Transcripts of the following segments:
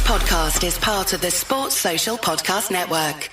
podcast is part of the Sports Social Podcast Network.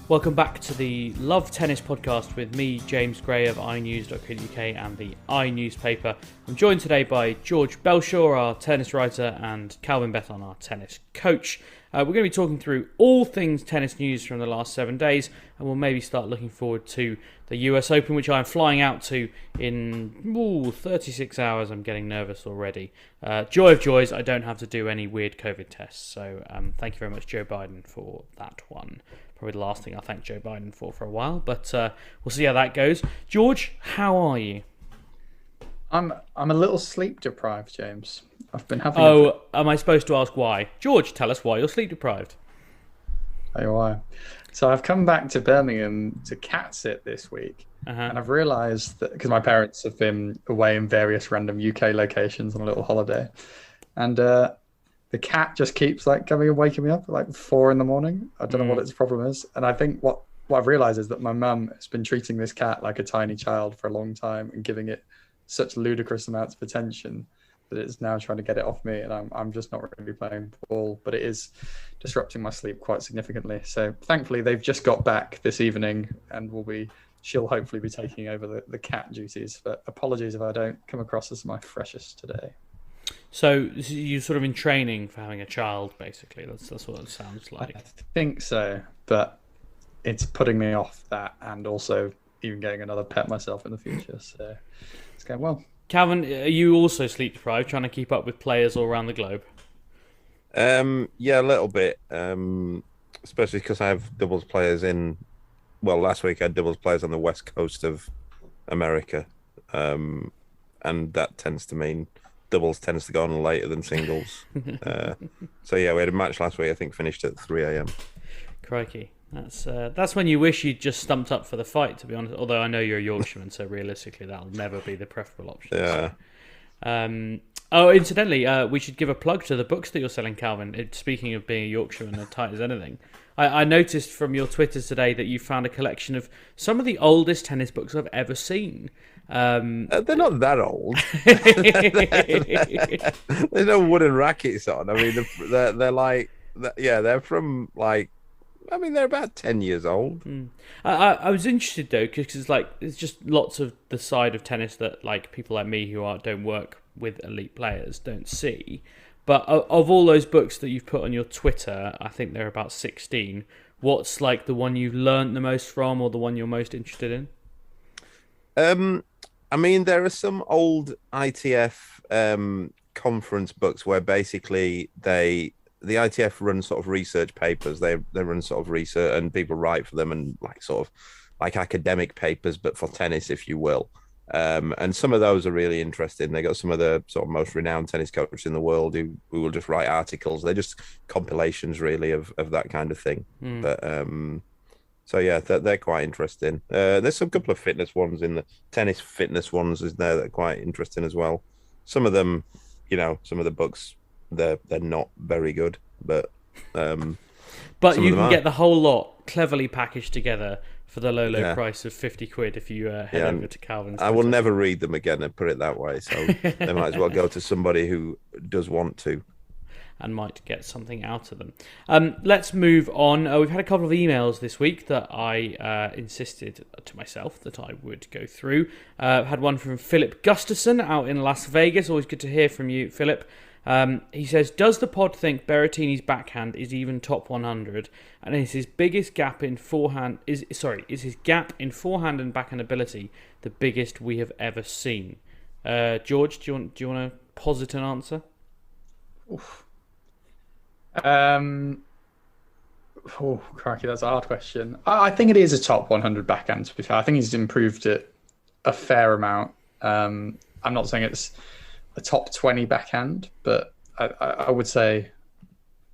Welcome back to the Love Tennis podcast with me, James Gray of iNews.co.uk and the iNewspaper. I'm joined today by George Belshaw, our tennis writer, and Calvin Betton, our tennis coach. We're going to be talking through all things tennis news from the last 7 days, and we'll maybe start looking forward to the US Open, which I'm flying out to in 36 hours. I'm getting nervous already. Joy of joys, I don't have to do any weird COVID tests, so thank you very much, Joe Biden, for that one. Probably the last thing I'll thank Joe Biden for a while, but we'll see how that goes. George, how are you? I'm a little sleep deprived, James. I've been having. Am I supposed to ask why? George, tell us why you're sleep deprived. Tell you why. So I've come back to Birmingham to cat sit this week, and I've realised that because my parents have been away in various random UK locations on a little holiday, and the cat just keeps coming and waking me up at 4 a.m. I don't know what its problem is. And I think what I've realized is that my mum has been treating this cat like a tiny child for a long time and giving it such ludicrous amounts of attention that it's now trying to get it off me. And I'm just not really playing ball, but it is disrupting my sleep quite significantly. So thankfully they've just got back this evening and she'll hopefully be taking over the cat duties. But apologies if I don't come across as my freshest today. So you're sort of in training for having a child, basically. That's what it sounds like. I think so, but it's putting me off that and also even getting another pet myself in the future. So it's going well. Calvin, are you also sleep deprived, trying to keep up with players all around the globe? Yeah, a little bit, especially because I have doubles players last week I had doubles players on the west coast of America, and that tends to mean doubles tends to go on later than singles. So yeah, we had a match last week, I think finished at 3 a.m. Crikey. That's when you wish you'd just stumped up for the fight, to be honest. Although I know you're a Yorkshireman, so realistically that'll never be the preferable option. Yeah. Incidentally, we should give a plug to the books that you're selling, Calvin. Speaking of being a Yorkshireman as tight as anything, I noticed from your Twitters today that you found a collection of some of the oldest tennis books I've ever seen. They're not that old. There's no wooden rackets on. I mean, they're from they're about 10 years old. I was interested though because it's just lots of the side of tennis that people like me who don't work with elite players don't see. But of all those books that you've put on your Twitter, I think there are about 16. What's the one you've learned the most from, or the one you're most interested in? I mean, there are some old ITF conference books where basically the ITF run sort of research papers. They run sort of research and people write for them and academic papers, but for tennis, if you will. And some of those are really interesting. They got some of the sort of most renowned tennis coaches in the world who will just write articles. They're just compilations really of that kind of thing. But so yeah, they're quite interesting. There's a couple of fitness ones in the tennis fitness ones is there that are quite interesting as well. Some of them, some of the books they're not very good, but you can get the whole lot cleverly packaged together for the low price of £50 if you head over to Calvin's. I will never read them again, and put it that way. So they might as well go to somebody who does want to. And might get something out of them. Let's move on. We've had a couple of emails this week that I insisted to myself that I would go through. Had one from Philip Gustafson out in Las Vegas. Always good to hear from you, Philip. He says, does the pod think Berrettini's backhand is even top 100? And is his biggest gap in forehand is his gap in forehand and backhand ability the biggest we have ever seen? George, do you want to posit an answer? Oof. Crikey, that's a hard question. I think it is a top 100 backhand, to be fair. I think he's improved it a fair amount. I'm not saying it's a top 20 backhand, but I would say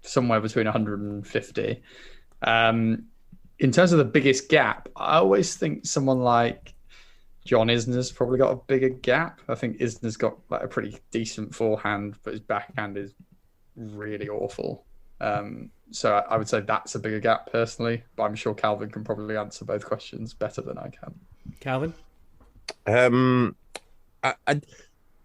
somewhere between 150. In terms of the biggest gap, I always think someone like John Isner's probably got a bigger gap. I think Isner's got like a pretty decent forehand, but his backhand is really awful. So I would say that's a bigger gap personally, but I'm sure Calvin can probably answer both questions better than I can. Calvin? I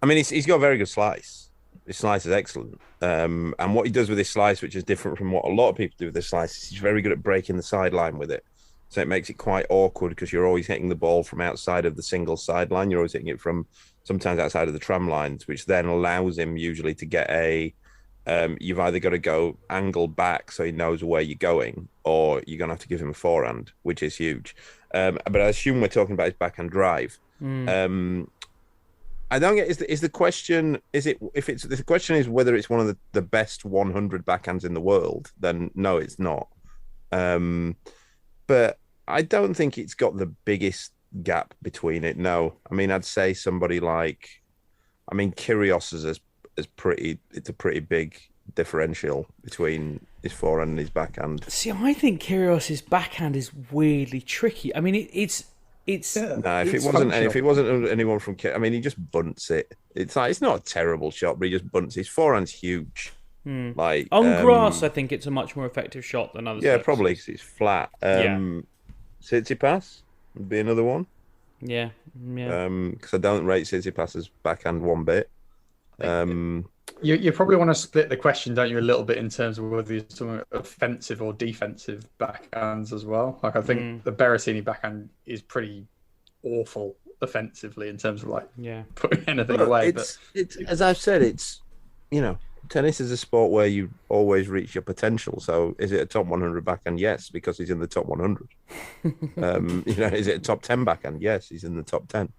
mean, he's got a very good slice. His slice is excellent. And what he does with his slice, which is different from what a lot of people do with their slice, is he's very good at breaking the sideline with it. So it makes it quite awkward because you're always hitting the ball from outside of the single sideline. You're always hitting it from sometimes outside of the tram lines, which then allows him usually to get you've either got to go angle back so he knows where you're going, or you're going to have to give him a forehand, which is huge. But I assume we're talking about his backhand drive. I don't get is the question the question is whether it's one of the best 100 backhands in the world, then no, it's not. But I don't think it's got the biggest gap between it. No, I mean, I'd say somebody like, Kyrgios is it's a pretty big differential between his forehand and his backhand. See, I think Kyrgios's backhand is weirdly tricky. I mean, it's no. If it wasn't anyone from, he just bunts it. It's not a terrible shot, but he just bunts. His forehand's huge. Like on grass, I think it's a much more effective shot than others. Yeah, probably because it's flat. Tsitsipas would be another one. Yeah. Because I don't rate Tsitsipas's backhand one bit. You probably want to split the question, don't you, a little bit in terms of whether you're talking offensive or defensive backhands as well. Like I think the Berrettini backhand is pretty awful offensively in terms of putting anything away. It's as I've said, it's tennis is a sport where you always reach your potential. So is it a top 100 backhand? Yes, because he's in the top 100. Is it a top 10 backhand? Yes, he's in the top 10.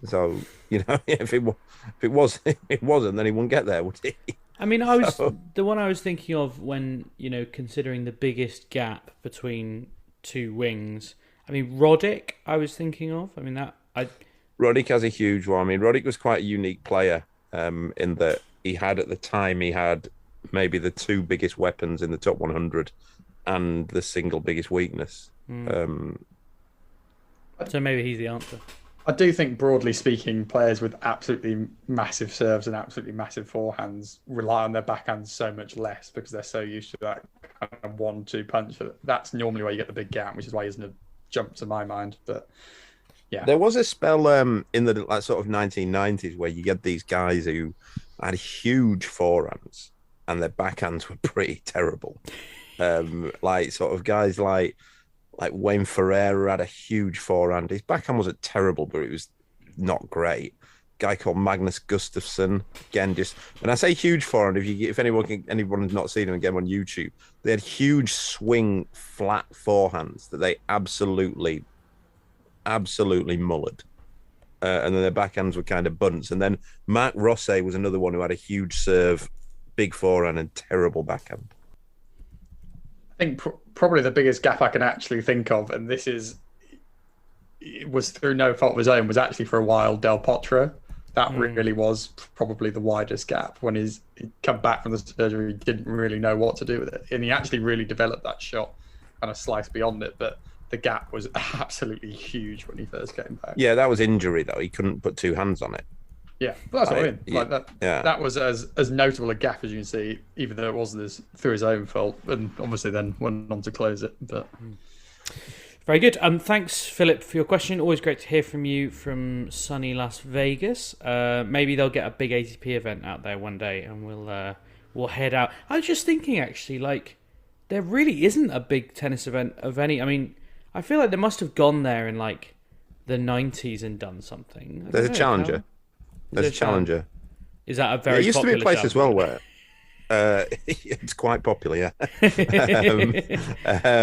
So, if it wasn't, then he wouldn't get there, would he? I mean, the one I was thinking of when, considering the biggest gap between two wings. I mean, Roddick, I was thinking of. Roddick has a huge one. I mean, Roddick was quite a unique player in that he had maybe the two biggest weapons in the top 100 and the single biggest weakness. So maybe he's the answer. I do think, broadly speaking, players with absolutely massive serves and absolutely massive forehands rely on their backhands so much less because they're so used to that kind of 1-2 punch. That's normally where you get the big gap, which is why he doesn't jump to my mind. But yeah, there was a spell in the sort of 1990s where you get these guys who had huge forehands and their backhands were pretty terrible. Like sort of guys like Wayne Ferreira had a huge forehand. His backhand wasn't terrible, but it was not great. Guy called Magnus Gustafsson, again, just when I say huge forehand, if anyone has not seen him again on YouTube, they had huge swing flat forehands that they absolutely mullered. And then their backhands were kind of bunts. And then Marc Rosset was another one who had a huge serve, big forehand, and terrible backhand. I think probably the biggest gap I can actually think of, and it was through no fault of his own, was actually for a while Del Potro. That really was probably the widest gap when he'd come back from the surgery. He didn't really know what to do with it. And he actually really developed that shot, kind of sliced beyond it. But the gap was absolutely huge when he first came back. Yeah, that was injury, though. He couldn't put two hands on it. Yeah, but that's what I mean. That was as notable a gap as you can see, even though it wasn't through his own fault. And obviously then went on to close it. But very good. Thanks, Philip, for your question. Always great to hear from you from sunny Las Vegas. Maybe they'll get a big ATP event out there one day, and we'll head out. I was just thinking, actually, there really isn't a big tennis event of any. I mean, I feel like they must have gone there in the 90s and done something. There's a challenger. There's a challenger. Is that a very? It used to be a place challenger? as well where it's quite popular. Yeah.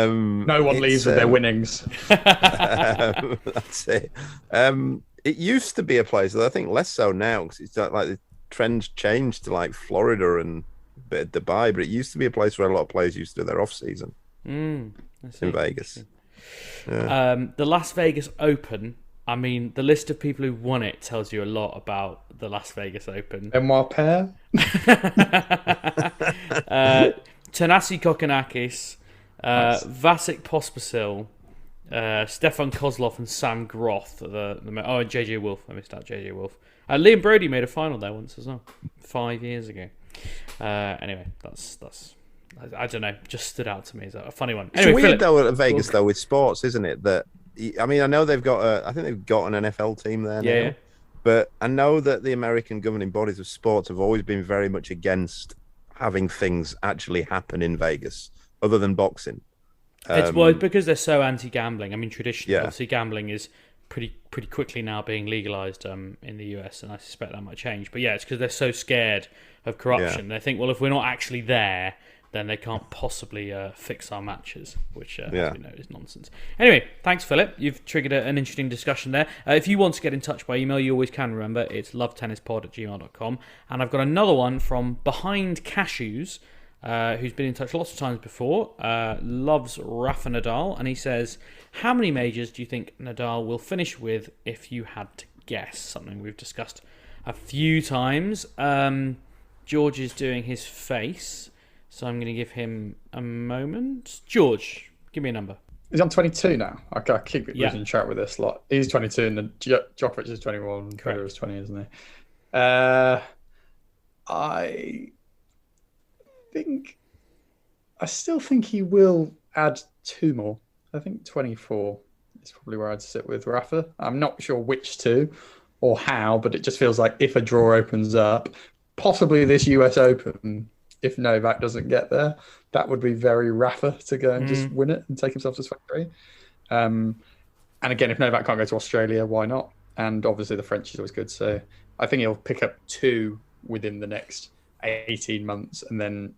No one leaves with their winnings. That's it. It used to be a place that I think less so now because it's like the trends changed to Florida and a bit of Dubai, but it used to be a place where a lot of players used to do their off season in Vegas. Yeah. The Las Vegas Open. I mean, the list of people who won it tells you a lot about the Las Vegas Open. Benoit Paire? Thanasi Kokkinakis, Vasek Pospisil, Stefan Kozlov and Sam Groth. And JJ Wolf. I missed out JJ Wolf. Liam Brody made a final there once as well, 5 years ago. Anyway, that's I don't know, just stood out to me as a funny one. Anyway, it's weird Philip, though at Vegas though with sports, isn't it? That I mean, I know they've got I think they've got an NFL team there now. Yeah. But I know that the American governing bodies of sports have always been very much against having things actually happen in Vegas, other than boxing. It's because they're so anti-gambling. I mean, traditionally, obviously, gambling is pretty quickly now being legalized in the US, and I suspect that might change. But yeah, it's because they're so scared of corruption. They think, well, if we're not actually there, then they can't possibly fix our matches, which, as we know, is nonsense. Anyway, thanks, Philip. You've triggered an interesting discussion there. If you want to get in touch by email, you always can. Remember, it's lovetennispod@gmail.com. And I've got another one from Behind Cashews, who's been in touch lots of times before, loves Rafa Nadal, and he says, how many majors do you think Nadal will finish with if you had to guess? Something we've discussed a few times. George is doing his face, so I'm going to give him a moment. George, give me a number. He's on 22 now. I keep losing track with this lot. He's 22 and then Djokovic is 21. Federer is 20, isn't he? I still think he will add 2 more. I think 24 is probably where I'd sit with Rafa. I'm not sure which 2 or how, but it just feels like if a draw opens up, possibly this US Open, if Novak doesn't get there, that would be very Rafa to go and just win it and take himself to 23. And again, if Novak can't go to Australia, why not? And obviously the French is always good. So I think he'll pick up 2 within the next 18 months. And then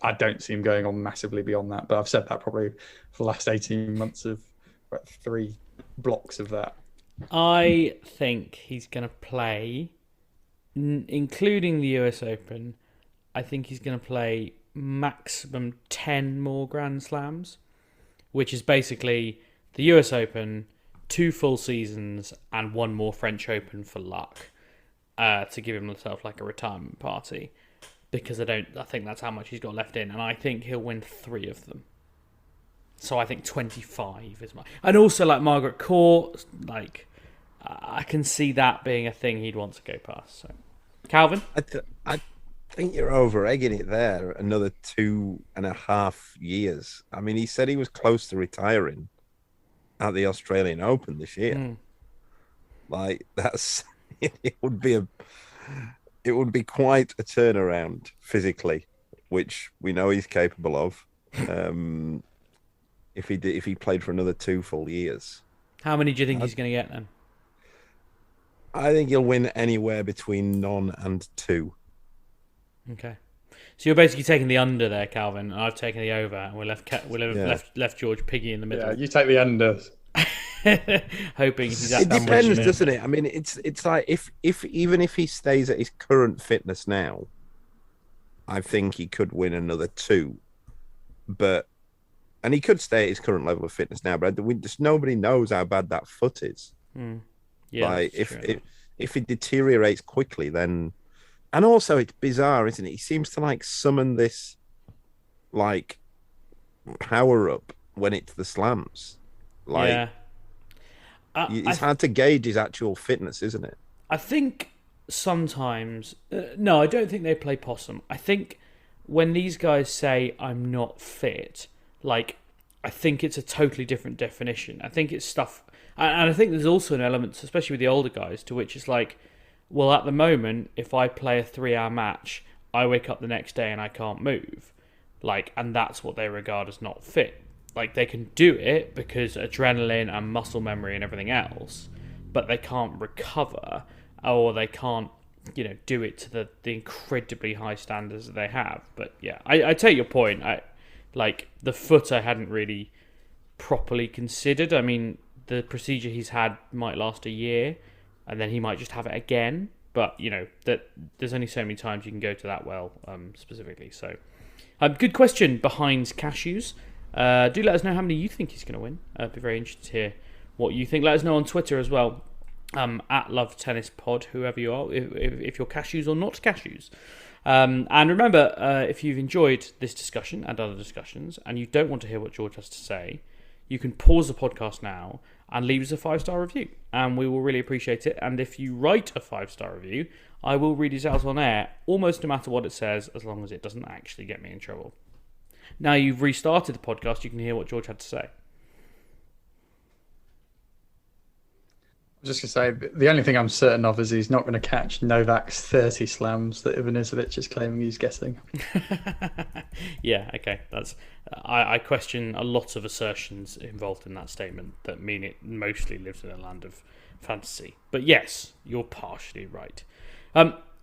I don't see him going on massively beyond that. But I've said that probably for the last 18 months of 3 blocks of that. I think he's going to play, including the US Open, I think he's going to play maximum 10 more Grand Slams, which is basically the US Open, 2 full seasons, and 1 more French Open for luck, to give himself like a retirement party, because I think that's how much he's got left in, and I think he'll win 3 of them. So I think 25 is and also like Margaret Court, like I can see that being a thing he'd want to go past. So, Calvin, I think you're over egging it there. Another 2.5 years. I mean, he said he was close to retiring at the Australian Open this year. Like that's it would be quite a turnaround physically, which we know he's capable of. If he played for another 2 full years. How many do you think he's going to get then? I think he'll win anywhere between none and 2. Okay, so you're basically taking the under there, Calvin, and I've taken the over, and we're left George Piggy in the middle. Yeah, you take the under. Hoping he's at it depends, doesn't it? I mean, it's like if even if he stays at his current fitness now, I think he could win another 2, and he could stay at his current level of fitness now, but just nobody knows how bad that foot is. Yeah, like if it deteriorates quickly, then. And also, it's bizarre, isn't it? He seems to like summon this like power up when it's the slams. Like, it's hard to gauge his actual fitness, isn't it? I think sometimes, no, I don't think they play possum. I think when these guys say I'm not fit, like I think it's a totally different definition. I think it's stuff, and I think there's also an element, especially with the older guys, to which it's like, well, at the moment, if I play a 3-hour match, I wake up the next day and I can't move. Like, and that's what they regard as not fit. Like, they can do it because adrenaline and muscle memory and everything else, but they can't recover, or they can't, do it to the incredibly high standards that they have. But yeah, I take your point. Like, the foot I hadn't really properly considered. I mean, the procedure he's had might last a year, and then he might just have it again. But, that there's only so many times you can go to that well, specifically. So, good question, Behind Cashews. Do let us know how many you think he's going to win. I'd be very interested to hear what you think. Let us know on Twitter as well, at LoveTennisPod, whoever you are, if you're cashews or not cashews. And remember, if you've enjoyed this discussion and other discussions, and you don't want to hear what George has to say, you can pause the podcast now and leave us a 5-star review, and we will really appreciate it. And if you write a 5-star review, I will read it out on air, almost no matter what it says, as long as it doesn't actually get me in trouble. Now you've restarted the podcast, you can hear what George had to say. I was just going to say, the only thing I'm certain of is he's not going to catch Novak's 30 slams that Ivanisevic is claiming he's getting. Yeah, okay. I question a lot of assertions involved in that statement that mean it mostly lives in a land of fantasy. But yes, you're partially right.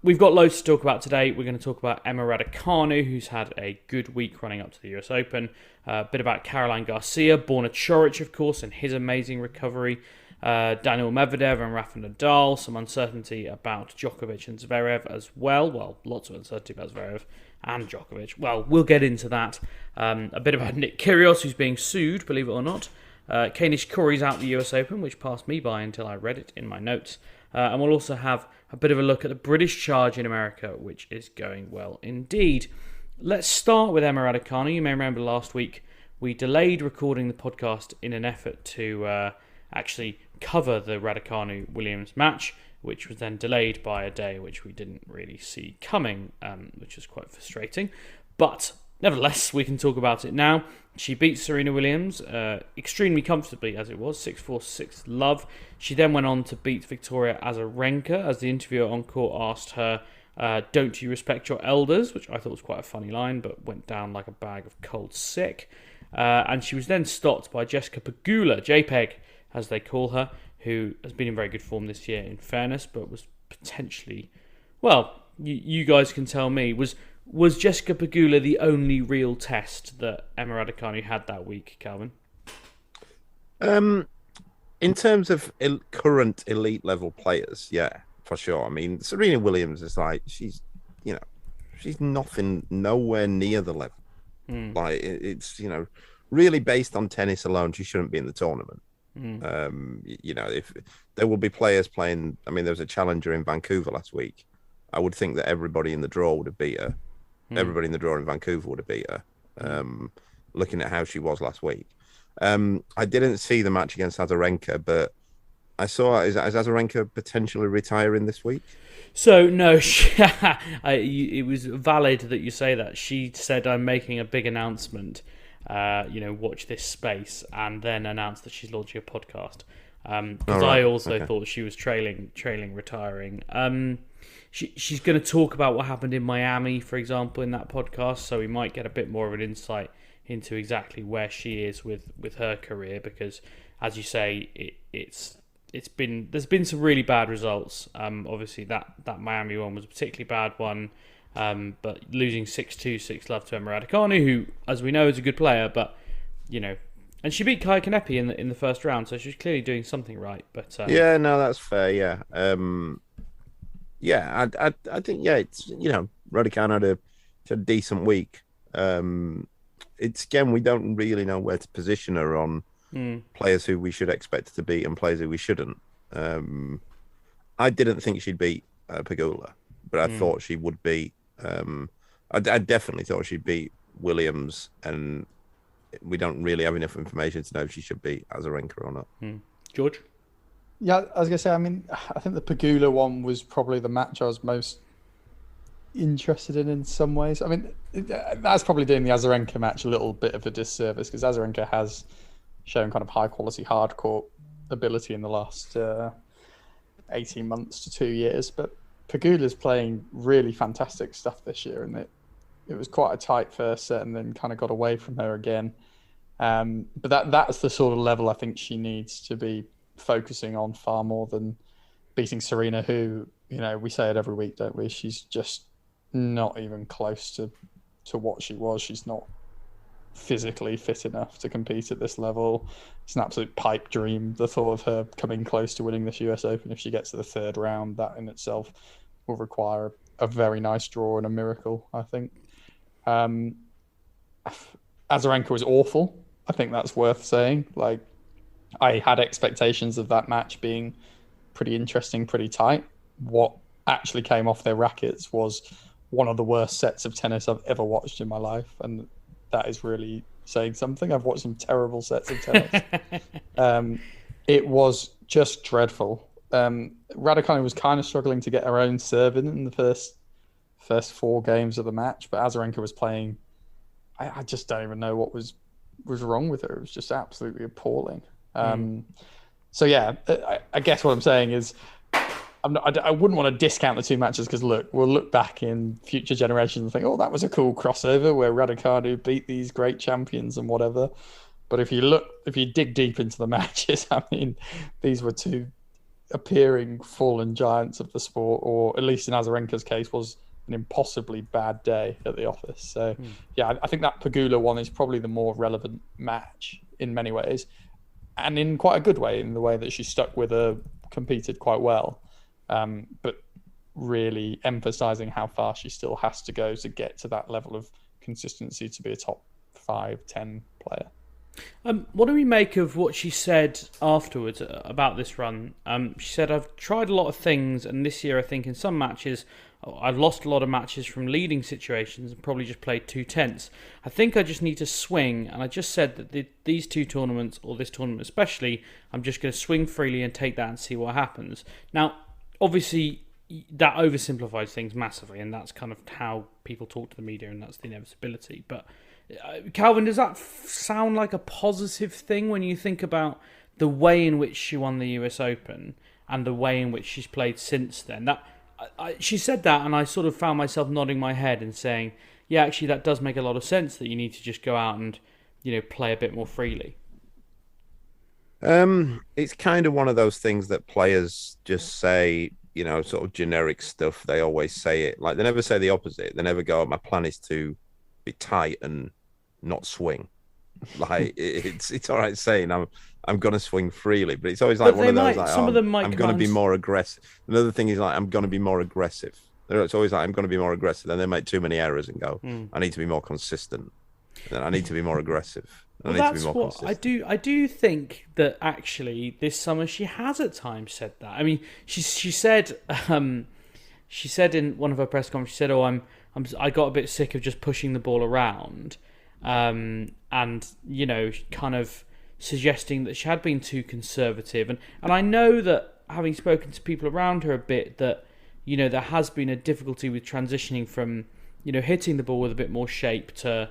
We've got loads to talk about today. We're going to talk about Emma Raducanu, who's had a good week running up to the US Open. A bit about Caroline Garcia, Borna Coric, of course, and his amazing recovery. Daniil Medvedev and Rafael Nadal, some uncertainty about Djokovic and Zverev as well. Well, lots of uncertainty about Zverev and Djokovic. Well, we'll get into that. A bit about Nick Kyrgios, who's being sued, believe it or not. Kei Nishikori's out the US Open, which passed me by until I read it in my notes. And we'll also have a bit of a look at the British charge in America, which is going well indeed. Let's start with Emma Raducanu. You may remember last week we delayed recording the podcast in an effort to actually cover the Raducanu-Williams match, which was then delayed by a day, which we didn't really see coming, which was quite frustrating. But nevertheless, we can talk about it now. She beat Serena Williams extremely comfortably, as it was, 6-4, 6-love. She then went on to beat Victoria Azarenka, as the interviewer on court asked her, don't you respect your elders? Which I thought was quite a funny line, but went down like a bag of cold sick. And she was then stopped by Jessica Pegula, JPEG, as they call her, who has been in very good form this year, in fairness, but was potentially... Well, you guys can tell me. Was Jessica Pegula the only real test that Emma Raducanu had that week, Calvin? In terms of current elite level players, yeah, for sure. I mean, Serena Williams is like, she's nothing, nowhere near the level. Like, it's, really based on tennis alone, she shouldn't be in the tournament. If there will be players playing, I mean, there was a challenger in Vancouver last week. I would think that everybody in the draw would have beat her. Everybody in the draw in Vancouver would have beat her. Looking at how she was last week. I didn't see the match against Azarenka, but I saw, is Azarenka potentially retiring this week? So, no, it was valid that you say that. She said, I'm making a big announcement. Watch this space, and then announced that she's launching a podcast. Because I also thought she was trailing retiring. She's going to talk about what happened in Miami, for example, in that podcast, so we might get a bit more of an insight into exactly where she is with her career, because, as you say, there's been some really bad results. Obviously, that Miami one was a particularly bad one. But losing 6-2, 6-love to Emma Raducanu, who, as we know, is a good player, but, and she beat Kaia Kanepi in the first round, so she's clearly doing something right. But yeah, no, that's fair. Yeah, I think it's Raducanu had a decent week. It's again, we don't really know where to position her on players who we should expect to beat and players who we shouldn't. I didn't think she'd beat Pegula, but I thought she would beat. I definitely thought she'd beat Williams, and we don't really have enough information to know if she should beat Azarenka or not. George? Yeah, I was going to say, I mean, I think the Pegula one was probably the match I was most interested in some ways. I mean, that's probably doing the Azarenka match a little bit of a disservice, because Azarenka has shown kind of high-quality hardcourt ability in the last 18 months to 2 years, but Pegula's playing really fantastic stuff this year, and it was quite a tight first set and then kind of got away from her again. But that's the sort of level I think she needs to be focusing on far more than beating Serena, who, we say it every week, don't we? She's just not even close to what she was. She's not physically fit enough to compete at this level. It's an absolute pipe dream, the thought of her coming close to winning this US Open. If she gets to the third round, that in itself will require a very nice draw and a miracle, I think. Azarenka was awful. I think that's worth saying. Like, I had expectations of that match being pretty interesting, pretty tight. What actually came off their rackets was one of the worst sets of tennis I've ever watched in my life, and that is really saying something. I've watched some terrible sets of tennis. It was just dreadful. Raducanu was kind of struggling to get her own serve in the first 4 games of the match, but Azarenka was playing. I just don't even know what was wrong with her. It was just absolutely appalling. So yeah, I guess what I'm saying is I wouldn't want to discount the 2 matches because look, we'll look back in future generations and think, oh, that was a cool crossover where Raducanu beat these great champions and whatever. But if you dig deep into the matches, I mean, these were 2 appearing fallen giants of the sport, or at least in Azarenka's case, was an impossibly bad day at the office. So yeah, I think that Pegula one is probably the more relevant match in many ways, and in quite a good way, in the way that she stuck with her, competed quite well. But really emphasizing how far she still has to go to get to that level of consistency to be a top 5-10 player. What do we make of what she said afterwards about this run? She said, I've tried a lot of things, and this year I think in some matches I've lost a lot of matches from leading situations and probably just played too tense. I think I just need to swing, and I just said that these 2 tournaments, or this tournament especially, I'm just going to swing freely and take that and see what happens. Now, obviously, that oversimplifies things massively, and that's kind of how people talk to the media, and that's the inevitability. But Calvin, does that sound like a positive thing when you think about the way in which she won the US Open and the way in which she's played since then? She said that, and I sort of found myself nodding my head and saying, yeah, actually, that does make a lot of sense, that you need to just go out and, play a bit more freely. It's kind of one of those things that players just say, sort of generic stuff. They always say it. Like, they never say the opposite. They never go, my plan is to be tight and not swing. Like, it's all right saying I'm going to swing freely, but it's always like one of those, like, some of them might I'm going to be more aggressive. Another thing is like, I'm going to be more aggressive. It's always like, I'm going to be more aggressive. Then they make too many errors and go, I need to be more consistent. Then I need to be more aggressive. Well, that's what I do. I do think that actually this summer she has at times said that. I mean, she said in one of her press conferences, she said, "Oh, I got a bit sick of just pushing the ball around," and kind of suggesting that she had been too conservative. And I know that, having spoken to people around her a bit, that there has been a difficulty with transitioning from hitting the ball with a bit more shape to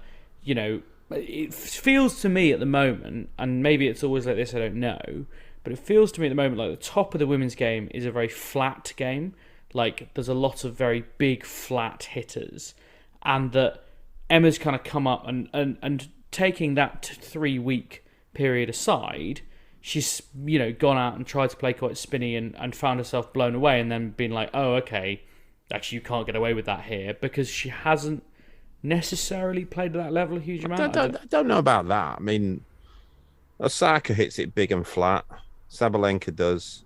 it feels to me at the moment, and maybe it's always like this, I don't know, but it feels to me at the moment like the top of the women's game is a very flat game. Like, there's a lot of very big, flat hitters, and that Emma's kind of come up and taking that 3-week period aside, she's gone out and tried to play quite spinny and found herself blown away, and then been like, oh, okay, actually you can't get away with that here, because she hasn't necessarily played at that level a huge amount. I don't know about that. I mean, Osaka hits it big and flat. Sabalenka does.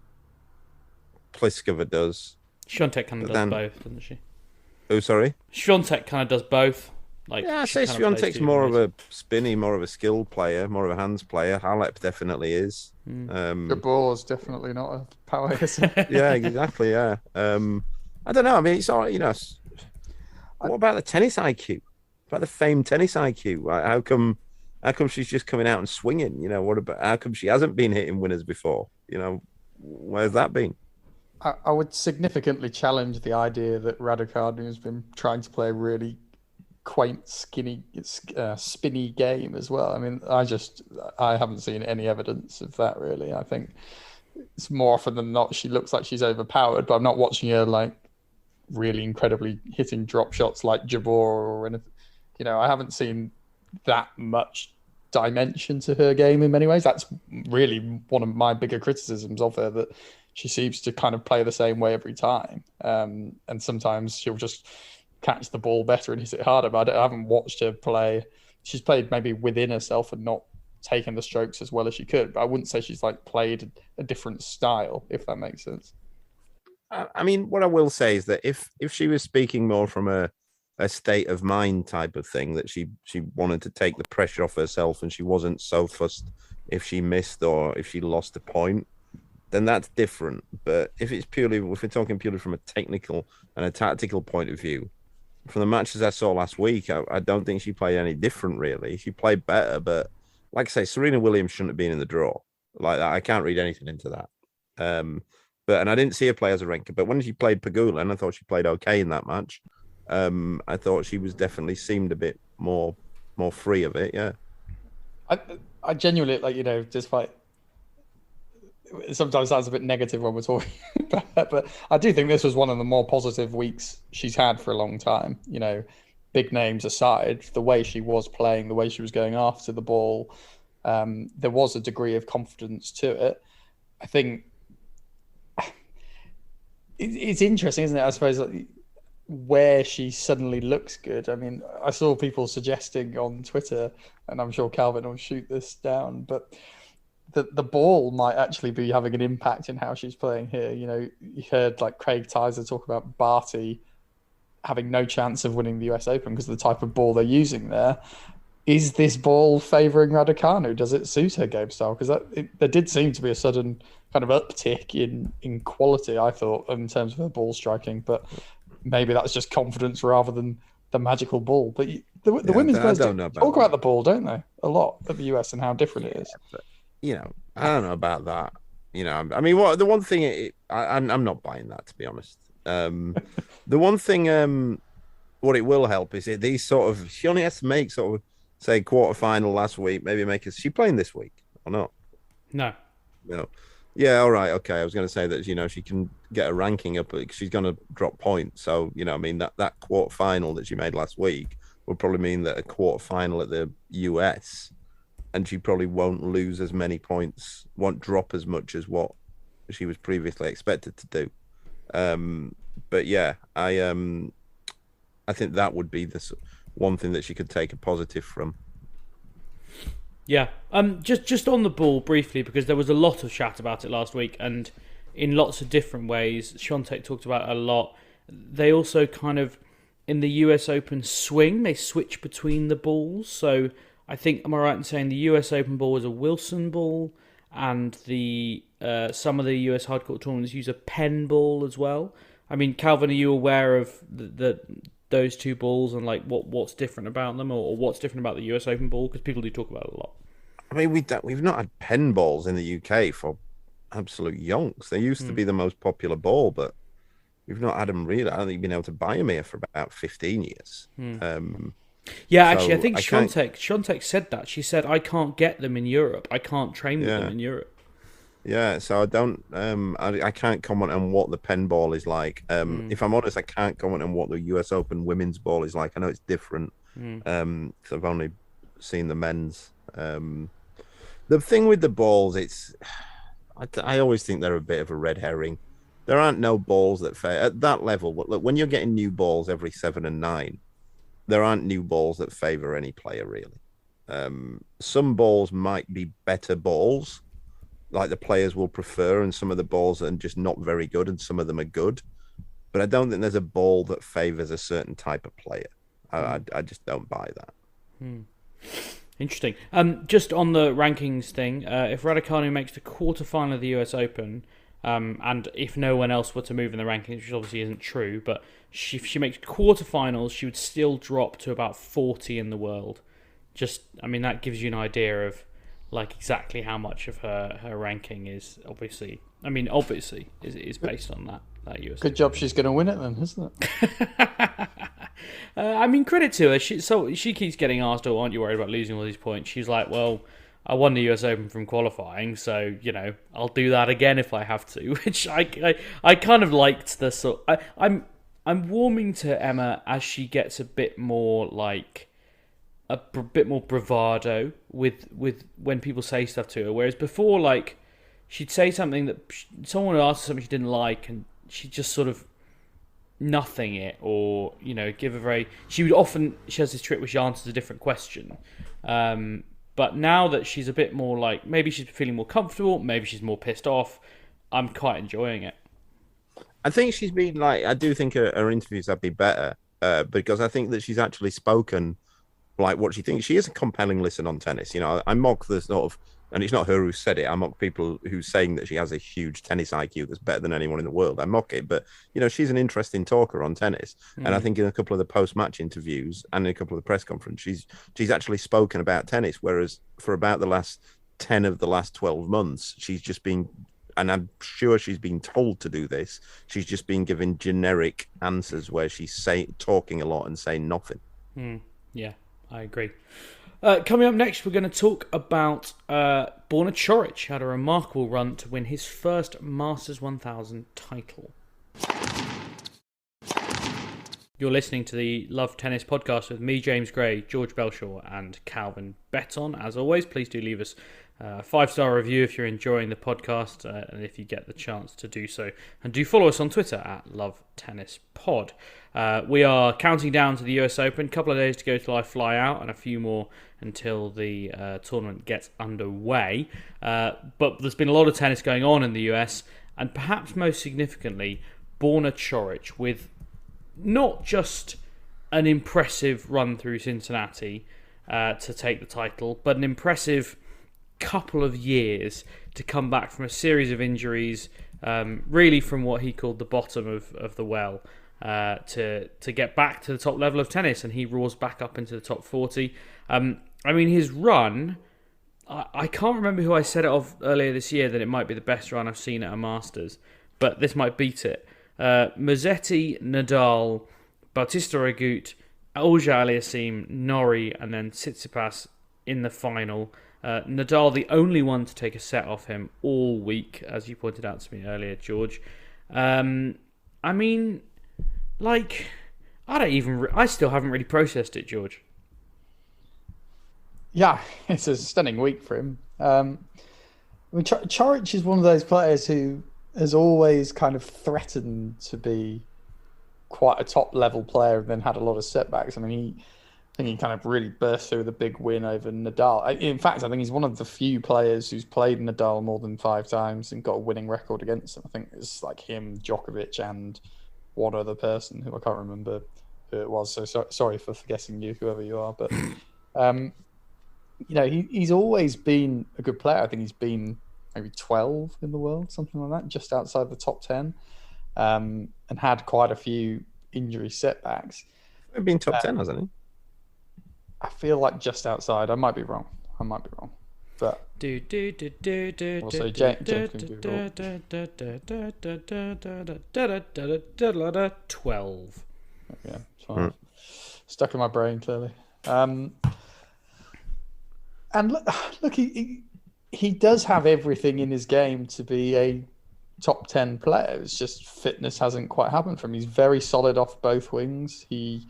Pliskova does. Swiatek kind of does both, doesn't she? Oh, sorry? Swiatek kind of does both. Like, yeah, I say Swiatek's more of a spinny, more of a skilled player, more of a hands player. Halep definitely is. The ball's definitely not a power hitter. Yeah, exactly, yeah. I don't know. I mean, it's all, what about the tennis IQ? About the famed tennis IQ? How come she's just coming out and swinging? What about, how come she hasn't been hitting winners before? Where's that been? I would significantly challenge the idea that Raducanu has been trying to play a really quaint, spinny game as well. I mean, I haven't seen any evidence of that, really. I think it's more often than not she looks like she's overpowered, but I'm not watching her like really incredibly hitting drop shots like Jabeur or anything. I haven't seen that much dimension to her game in many ways. That's really one of my bigger criticisms of her, that she seems to kind of play the same way every time. And sometimes she'll just catch the ball better and hit it harder, but I haven't watched her play. She's played maybe within herself and not taken the strokes as well as she could, but I wouldn't say she's like played a different style, if that makes sense. I mean, what I will say is that if she was speaking more from a state of mind type of thing, that she wanted to take the pressure off herself and she wasn't so fussed if she missed or if she lost a point, then that's different. But if we're talking purely from a technical and a tactical point of view, from the matches I saw last week, I don't think she played any different, really. She played better, but like I say, Serena Williams shouldn't have been in the draw. Like that, I can't read anything into that. And I didn't see her play Azarenka, but when she played Pegula, and I thought she played okay in that match, I thought she was definitely seemed a bit more free of it. Yeah. I genuinely, like, despite it sometimes sounds a bit negative when we're talking about that, but I do think this was one of the more positive weeks she's had for a long time. Big names aside, the way she was playing, the way she was going after the ball, there was a degree of confidence to it. I think it's interesting, isn't it? I suppose where she suddenly looks good. I mean, I saw people suggesting on Twitter, and I'm sure Calvin will shoot this down, but the ball might actually be having an impact in how she's playing here. You heard like Craig Tyser talk about Barty having no chance of winning the US Open because of the type of ball they're using there. Is this ball favouring Raducanu? Does it suit her game style? Because there did seem to be a sudden kind of uptick in quality, I thought, in terms of her ball striking. But maybe that's just confidence rather than the magical ball. But the women's players talk about the ball, don't they? A lot at the US and how different it is. But, I don't know about that. I mean, the one thing I'm not buying that, to be honest. The one thing, what it will help is these sort of. She only has to make sort of, say, quarterfinal last week. Maybe make Is she playing this week or not? No. Yeah, all right, okay. I was going to say that she can get a ranking up, but she's going to drop points. So I mean that quarterfinal that she made last week would probably mean that a quarterfinal at the US, and she probably won't lose as many points, won't drop as much as what she was previously expected to do. But yeah, I think that would be the one thing that she could take a positive from. Yeah. Just on the ball briefly, because there was a lot of chat about it last week, and in lots of different ways. Świątek talked about it a lot. They also kind of, in the US Open swing, they switch between the balls. So I think, am I right in saying the US Open ball was a Wilson ball, and the some of the US hardcourt tournaments use a Penn ball as well? I mean, Calvin, are you aware of those two balls and like what's different about them, or what's different about the US Open ball? Because people do talk about it a lot. I mean, we've not had Penn balls in the UK for absolute yonks. They used to be the most popular ball, but we've not had them really. I don't think you've been able to buy them here for about 15 years. Yeah, actually, I think Świątek said that. She said, I can't get them in Europe. I can't train with them in Europe. Yeah, so I don't. I can't comment on what the Penn ball is like. If I'm honest, I can't comment on what the US Open women's ball is like. I know it's different. So I've only seen the men's. The thing with the balls, I always think they're a bit of a red herring. There aren't no balls that favor at that level. Look, when you're getting new balls every 7 and 9, there aren't new balls that favor any player really. Some balls might be better balls, like the players will prefer, and some of the balls are just not very good, and some of them are good. But I don't think there's a ball that favors a certain type of player. I just don't buy that. Interesting. Just on the rankings thing, if Raducanu makes the quarterfinal of the US Open, and if no one else were to move in the rankings, which obviously isn't true, but if she makes quarterfinals, she would still drop to about 40 in the world. That gives you an idea of like exactly how much of her ranking is obviously is based on that US. Good job, she's going to win it then, isn't it? Credit to her. She keeps getting asked, "Oh, aren't you worried about losing all these points?" She's like, "Well, I won the US Open from qualifying, so I'll do that again if I have to." Which I kind of liked the sort. I'm warming to Emma as she gets a bit more like a bit more bravado with when people say stuff to her. Whereas before, like she'd say something that someone would ask her something she didn't like, and she'd just sort of nothing it, or give a very. She has this trick where she answers a different question. But now that she's a bit more like, maybe she's feeling more comfortable, maybe she's more pissed off, I'm quite enjoying it. I think she's been like, I do think her interviews have been better because I think that she's actually spoken like what she thinks. She is a compelling listen on tennis. I mock the sort of And it's not her who said it. I mock people who's saying that she has a huge tennis IQ that's better than anyone in the world. I mock it. But, she's an interesting talker on tennis. And I think in a couple of the post-match interviews and in a couple of the press conferences, she's actually spoken about tennis, whereas for about the last 10 of the last 12 months, she's just been, and I'm sure she's been told to do this, she's just been given generic answers where she's talking a lot and saying nothing. Yeah, I agree. Coming up next, we're going to talk about Borna Coric, who had a remarkable run to win his first Masters 1000 title. You're listening to the Love Tennis podcast with me, James Gray, George Belshaw and Calvin Betton. As always, please do leave us a 5-star review if you're enjoying the podcast and if you get the chance to do so. And do follow us on Twitter at Love Tennis Pod. We are counting down to the US Open. A couple of days to go till I fly out and a few more until the tournament gets underway. But there's been a lot of tennis going on in the US, and perhaps most significantly, Borna Coric with not just an impressive run through Cincinnati to take the title, but an impressive couple of years to come back from a series of injuries, really from what he called the bottom of the well, to get back to the top level of tennis, and he roars back up into the top 40. His run, I can't remember who I said it of earlier this year that it might be the best run I've seen at a Masters, but this might beat it. Musetti, Nadal, Bautista Agut, Auger-Aliassime, Norrie, and then Tsitsipas in the final. Nadal, the only one to take a set off him all week, as you pointed out to me earlier, George. I still haven't really processed it, George. Yeah, it's a stunning week for him. Coric is one of those players who has always kind of threatened to be quite a top-level player and then had a lot of setbacks. I think he kind of really burst through the big win over Nadal. In fact, I think he's one of the few players who's played Nadal more than 5 times and got a winning record against him. I think it's like him, Djokovic, and one other person who I can't remember who it was. So sorry for forgetting you, whoever you are. But, he's always been a good player. I think he's been maybe 12 in the world, something like that, just outside the top 10, and had quite a few injury setbacks. He's been top 10, hasn't he? I feel like just outside. I might be wrong. But also James can be 12. Yeah, 12. Stuck in my brain clearly. And look, he does have everything in his game to be a top 10 player. It's just fitness hasn't quite happened for him. He's very solid off both wings. He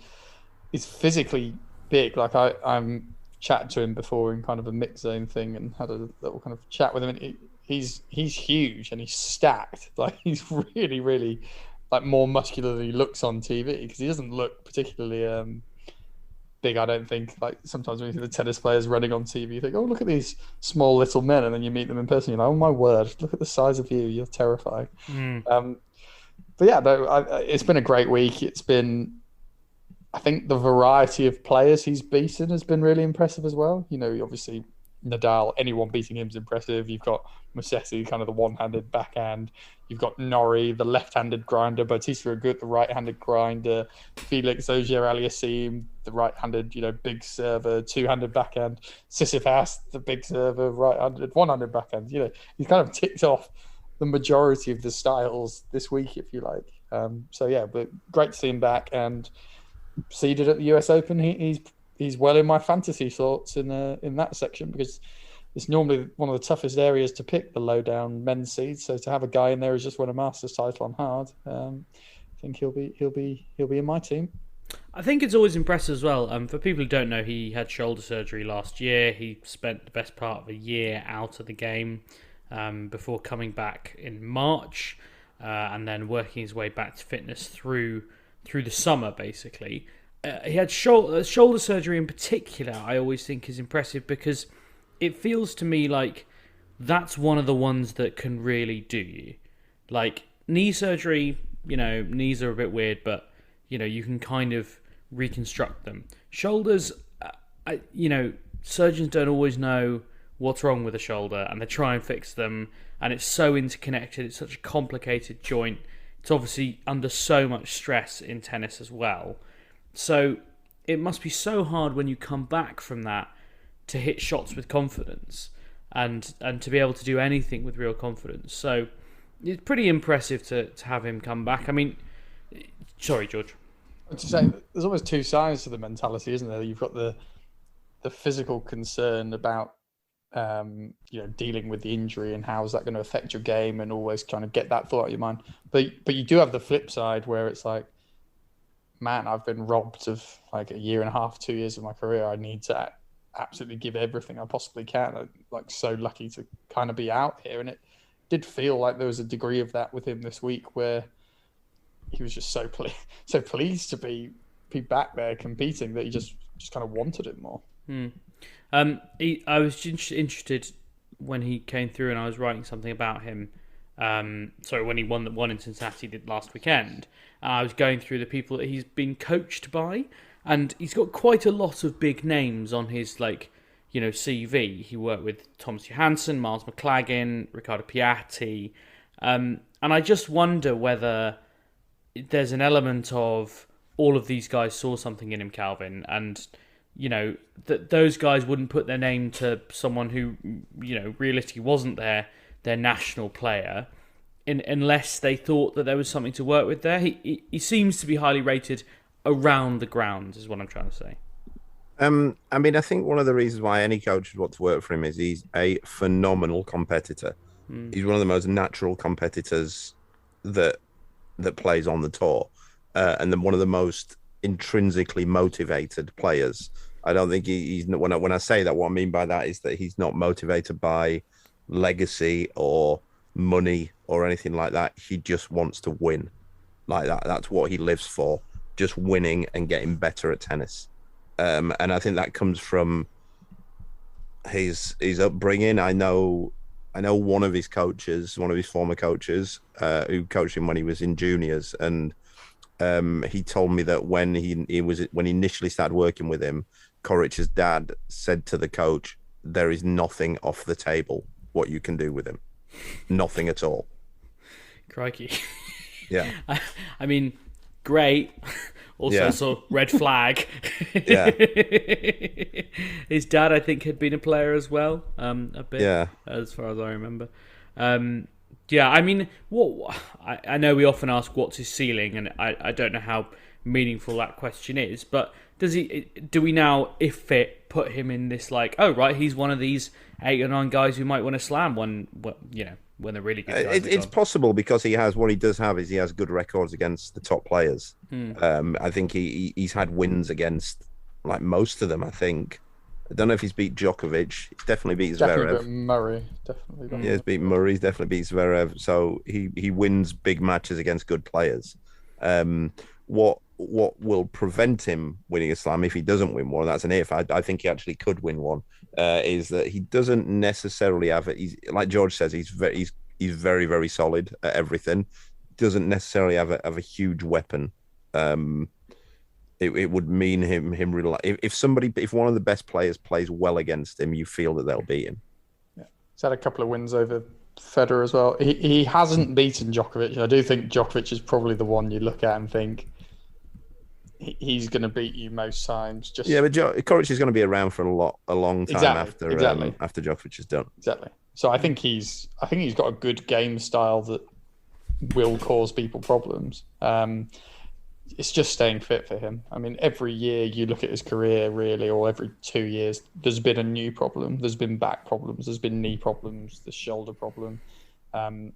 is physically big. Like I'm chatted to him before in kind of a mix zone thing and had a little kind of chat with him. And he's huge and he's stacked. Like he's really, really like more muscular than he looks on TV, because he doesn't look particularly big, I don't think. Like sometimes when you see the tennis players running on TV, you think, oh, look at these small little men, and then you meet them in person, you're like, oh my word, look at the size of you, you're terrifying. But yeah, it's been a great week. It's been, I think the variety of players he's beaten has been really impressive as well. Obviously Nadal, anyone beating him is impressive. You've got Musetti, kind of the one-handed backhand. You've got Norrie, the left-handed grinder. Bautista Agut, the right-handed grinder. Felix Auger-Aliassime, the right-handed, big server, two-handed backhand. Tsitsipas, the big server, right-handed, one-handed backhand. He's kind of ticked off the majority of the styles this week, if you like. So yeah, but great to see him back and seeded at the US Open. He's well in my fantasy thoughts in that section, because it's normally one of the toughest areas to pick, the low down men's seeds. So to have a guy in there who's just won a Masters title on hard, I think he'll be in my team. I think it's always impressive as well. For people who don't know, he had shoulder surgery last year. He spent the best part of a year out of the game before coming back in March, and then working his way back to fitness through the summer, basically. He had shoulder surgery in particular, I always think is impressive, because it feels to me like that's one of the ones that can really do you. Like knee surgery, knees are a bit weird, but you can kind of reconstruct them. Shoulders, surgeons don't always know what's wrong with the shoulder, and they try and fix them, and it's so interconnected, it's such a complicated joint. It's obviously under so much stress in tennis as well. So it must be so hard when you come back from that to hit shots with confidence and to be able to do anything with real confidence. So it's pretty impressive to have him come back. I mean, sorry, George. To say, there's almost two sides to the mentality, isn't there? You've got the physical concern about dealing with the injury and how is that going to affect your game, and always trying to get that thought out of your mind. But you do have the flip side where it's like, man, I've been robbed of like a year and a half, 2 years of my career. I need to absolutely give everything I possibly can. I'm like so lucky to kind of be out here, and it did feel like there was a degree of that with him this week where he was just so pleased to be back there competing that he just kind of wanted it more. I was interested when he came through, and I was writing something about him. When he won in Cincinnati last weekend. I was going through the people that he's been coached by, and he's got quite a lot of big names on his CV. He worked with Thomas Johansson, Miles McLagan, Riccardo Piatti, and I just wonder whether there's an element of all of these guys saw something in him, Calvin, and that those guys wouldn't put their name to someone who realistically wasn't their national player unless they thought that there was something to work with there. He seems to be highly rated around the grounds, is what I'm trying to say. I think one of the reasons why any coach would want to work for him is he's a phenomenal competitor. He's one of the most natural competitors that plays on the tour, and then one of the most intrinsically motivated players. I don't think he's when I say that, what I mean by that is that he's not motivated by legacy or money or anything like that. He just wants to win. Like that's what he lives for, just winning and getting better at tennis. And I think that comes from his upbringing. I know one of his coaches, one of his former coaches, who coached him when he was in juniors, and he told me that when he initially started working with him, Coric's dad said to the coach, "There is nothing off the table what you can do with him, nothing at all." Crikey. Yeah. I mean, great. Also, sort of red flag. Yeah. His dad, I think, had been a player as well, a bit. Yeah. As far as I remember. I mean, I know we often ask what's his ceiling, and I don't know how meaningful that question is, but do we now, if fit, put him in this like, oh right, he's one of these 8 or 9 guys who might win a slam when they're really good guys? It's possible, because he has good records against the top players. I think he's had wins against like most of them. I think. I don't know if he's beat Djokovic. He's definitely beat Zverev. Definitely beat Murray. Definitely. Yeah, he's beat Murray. He's definitely beat Zverev. So he wins big matches against good players. What will prevent him winning a slam if he doesn't win one? That's an if. I think he actually could win one. Is that he doesn't necessarily have it. He's like George says. He's very, very solid at everything. Doesn't necessarily have a huge weapon. It would mean him if one of the best players plays well against him, you feel that they'll beat him. Yeah, he's had a couple of wins over Federer as well. He hasn't beaten Djokovic. I do think Djokovic is probably the one you look at and think he's going to beat you most times. But Coric is going to be around for a long time after Djokovic is done. Exactly. So I think he's got a good game style that will cause people problems. It's just staying fit for him. I mean, every year you look at his career, really, or every 2 years, there's been a new problem. There's been back problems. There's been knee problems. The shoulder problem. I'm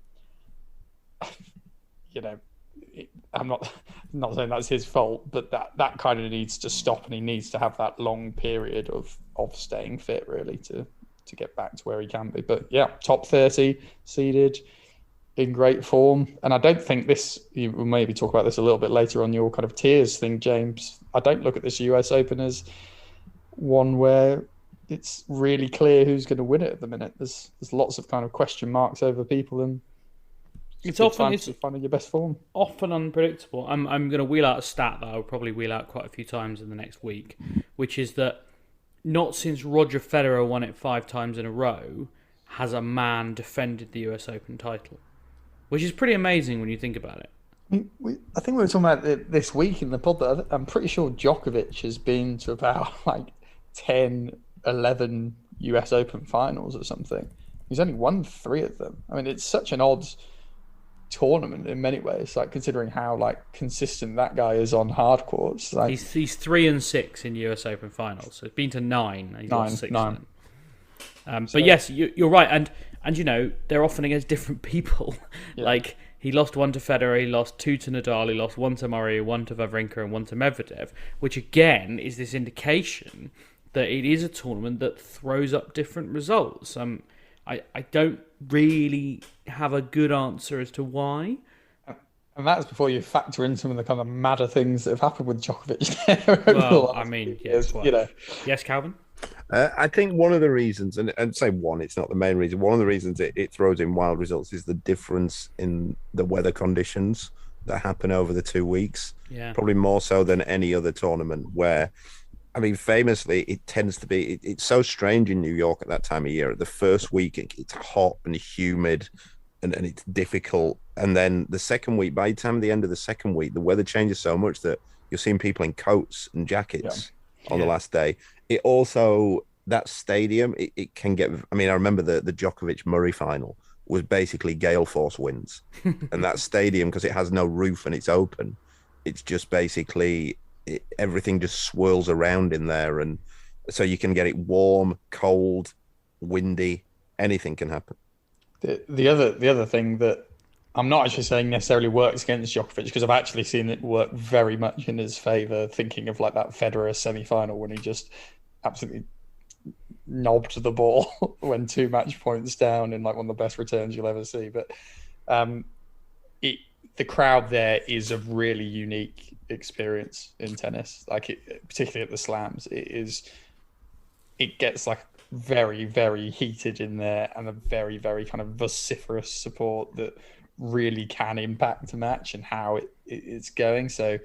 not saying that's his fault, but that kind of needs to stop, and he needs to have that long period of staying fit, really, to get back to where he can be. But yeah, top 30 seeded, in great form. And I don't think we'll maybe talk about this a little bit later on your kind of tiers thing, James. I don't look at this US Open as one where it's really clear who's going to win it at the minute. There's lots of kind of question marks over people, and it's often finding your best form. Often unpredictable. I'm going to wheel out a stat that I'll probably wheel out quite a few times in the next week, which is that not since Roger Federer won it 5 times in a row has a man defended the US Open title, which is pretty amazing when you think about it. I think we were talking about it this week in the pod, but I'm pretty sure Djokovic has been to about 10, 11 US Open finals or something. He's only won 3 of them. I mean, it's such an odd tournament in many ways, considering how consistent that guy is on hard courts. He's 3 and 6 in US Open finals, so he's been to 9. And he's lost 6 of them. But yes, you're right, and they're often against different people. Yeah. He lost 1 to Federer, he lost 2 to Nadal, he lost 1 to Murray, 1 to Wawrinka, and 1 to Medvedev, which again is this indication that it is a tournament that throws up different results. I don't really have a good answer as to why. And that's before you factor in some of the kind of madder things that have happened with Djokovic. Well, I mean, yes, yes, Calvin? I think one of the reasons, and say one, it's not the main reason, one of the reasons it throws in wild results is the difference in the weather conditions that happen over the 2 weeks. Yeah. Probably more so than any other tournament where, I mean, famously, it tends to be, it's so strange in New York at that time of year. The first week, it's hot and humid and it's difficult. And then the second week, by the time the end of the second week, the weather changes so much that you're seeing people in coats and jackets on the last day. It also, that stadium, it can get, I mean, I remember the Djokovic Murray final was basically gale force winds. And that stadium, because it has no roof and it's open, it's just basically, everything just swirls around in there. And so you can get it warm, cold, windy, anything can happen. The other thing that I'm not actually saying necessarily works against Djokovic, because I've actually seen it work very much in his favour, thinking of that Federer semi-final when he just absolutely knobbed the ball when 2 match points down in one of the best returns you'll ever see. But the crowd there is a really unique experience in tennis, particularly at the slams. It gets very, very heated in there, and a very, very kind of vociferous support that really can impact a match and how it's going. So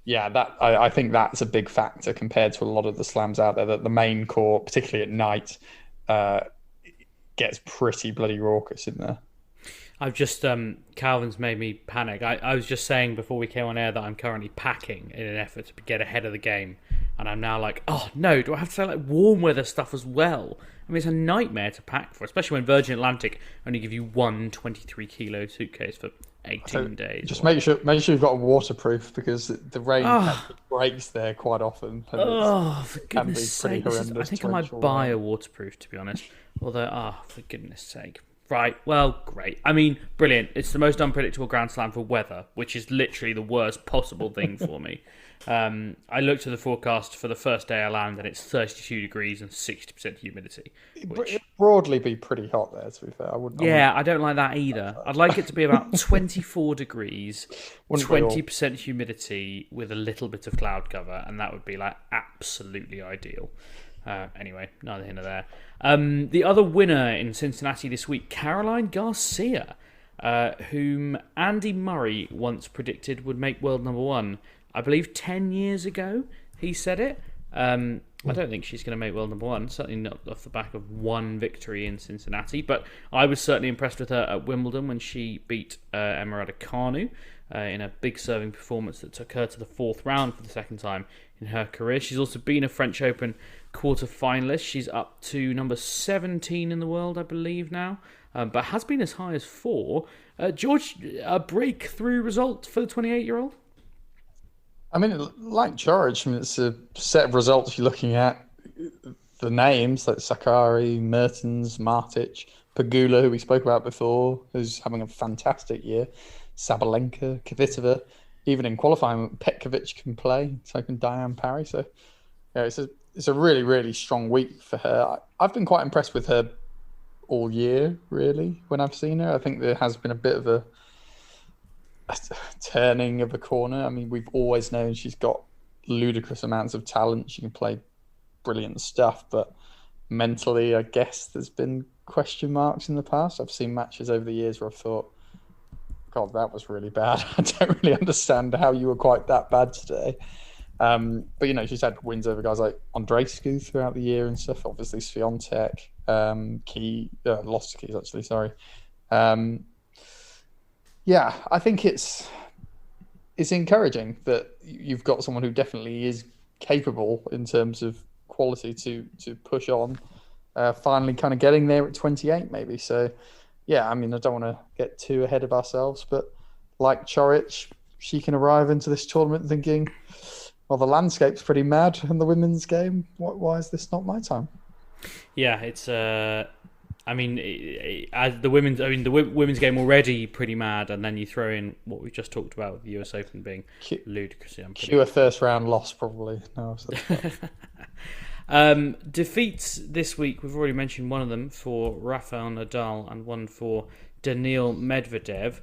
yeah, I think that's a big factor compared to a lot of the slams out there, that the main court, particularly at night, gets pretty bloody raucous in there. I've just, Calvin's made me panic. I was just saying before we came on air that I'm currently packing in an effort to get ahead of the game. And I'm now oh no, do I have to say warm weather stuff as well? I mean, it's a nightmare to pack for, especially when Virgin Atlantic only give you one 23-kilo suitcase for 18 days. Just make sure you've got a waterproof, because the rain breaks there quite often. For goodness sake. I think I might buy a waterproof, to be honest. Although, for goodness sake. Right, well, great. I mean, brilliant. It's the most unpredictable Grand Slam for weather, which is literally the worst possible thing for me. I looked at the forecast for the first day I land, and it's 32 degrees and 60% humidity. It'd broadly be pretty hot there, to be fair. I don't like that either. I'd like it to be about 24 degrees, 20% humidity with a little bit of cloud cover, and that would be absolutely ideal. Anyway, neither here nor there. The other winner in Cincinnati this week, Caroline Garcia, whom Andy Murray once predicted would make world number 1. I believe 10 years ago he said it. I don't think she's going to make world number 1, certainly not off the back of one victory in Cincinnati, but I was certainly impressed with her at Wimbledon when she beat Emma Raducanu in a big serving performance that took her to the 4th round for the second time in her career. She's also been a French Open quarter-finalist. She's up to number 17 in the world, I believe, now, but has been as high as 4. George, a breakthrough result for the 28-year-old? I mean, like George, it's a set of results you're looking at. The names like Sakari, Mertens, Martic, Pegula, who we spoke about before, who's having a fantastic year, Sabalenka, Kvitova. Even in qualifying, Petkovic can play, so can Diane Parry. So yeah, it's a really, really strong week for her. I've been quite impressed with her all year, really, when I've seen her. I think there has been a bit of a turning of a corner. I mean, we've always known she's got ludicrous amounts of talent. She can play brilliant stuff, but mentally, I guess there's been question marks in the past. I've seen matches over the years where I've thought, God, that was really bad. I don't really understand how you were quite that bad today. But she's had wins over guys like Andreescu throughout the year and stuff. Obviously, Swiatek, lost to Keys actually. Sorry. I think it's encouraging that you've got someone who definitely is capable in terms of quality to push on. Finally, kind of getting there at 28, maybe. So, I don't want to get too ahead of ourselves, but like Coric, she can arrive into this tournament thinking, well, the landscape's pretty mad in the women's game. Why is this not my time? Yeah, it's. As the women's game already pretty mad, and then you throw in what we just talked about with the US Open being ludicrously unpredictable. Cue a first round loss, probably. No, defeats this week, we've already mentioned one of them for Rafael Nadal and one for Daniil Medvedev.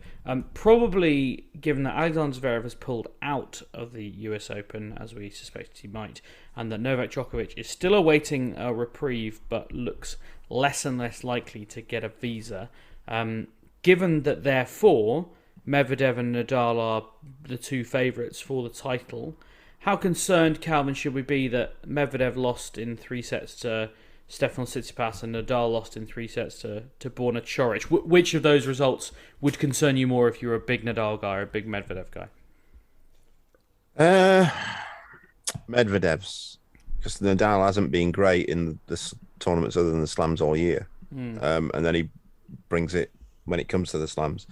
Probably, given that Alexander Zverev has pulled out of the US Open, as we suspected he might, and that Novak Djokovic is still awaiting a reprieve but looks less and less likely to get a visa. Given that, therefore, Medvedev and Nadal are the two favourites for the title, how concerned, Calvin, should we be that Medvedev lost in 3 sets to Stefanos Tsitsipas and Nadal lost in 3 sets to Borna Coric? Which of those results would concern you more if you were a big Nadal guy or a big Medvedev guy? Medvedev's, because Nadal hasn't been great in the tournaments other than the slams all year. And then he brings it when it comes to the slams.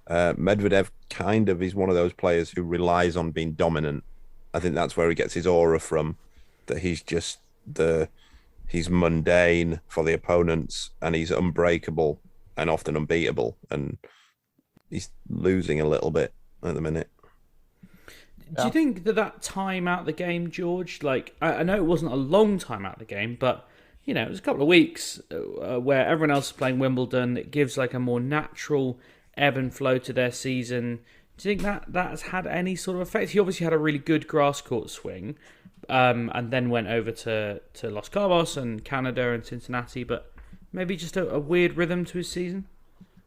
Medvedev kind of is one of those players who relies on being dominant. I think that's where he gets his aura from, that he's just he's mundane for the opponents and he's unbreakable and often unbeatable, and he's losing a little bit at the minute. Do you think that time out the game, George, like, I know it wasn't a long time out the game, but it was a couple of weeks where everyone else is playing Wimbledon. It gives like a more natural ebb and flow to their season. Do you think that has had any sort of effect? He obviously had a really good grass court swing, and then went over to Los Cabos and Canada and Cincinnati, but maybe just a weird rhythm to his season?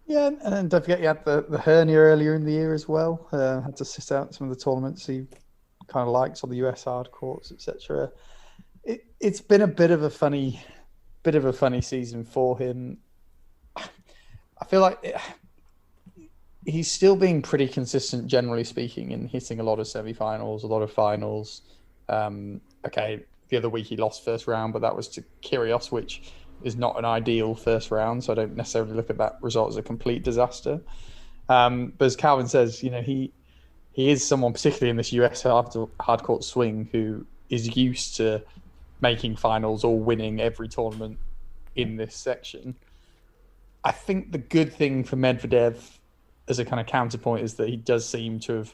Yeah, and then don't forget he had the hernia earlier in the year as well. Had to sit out some of the tournaments he kind of likes on the US hard courts, etc. It's been a bit of a funny season for him. I feel like he's still being pretty consistent, generally speaking, in hitting a lot of semi-finals, a lot of finals. The other week he lost first round, but that was to Kyrgios, which is not an ideal first round, so I don't necessarily look at that result as a complete disaster. But as Calvin says, he is someone, particularly in this US hard court swing, who is used to making finals or winning every tournament in this section. I think the good thing for Medvedev as a kind of counterpoint is that he does seem to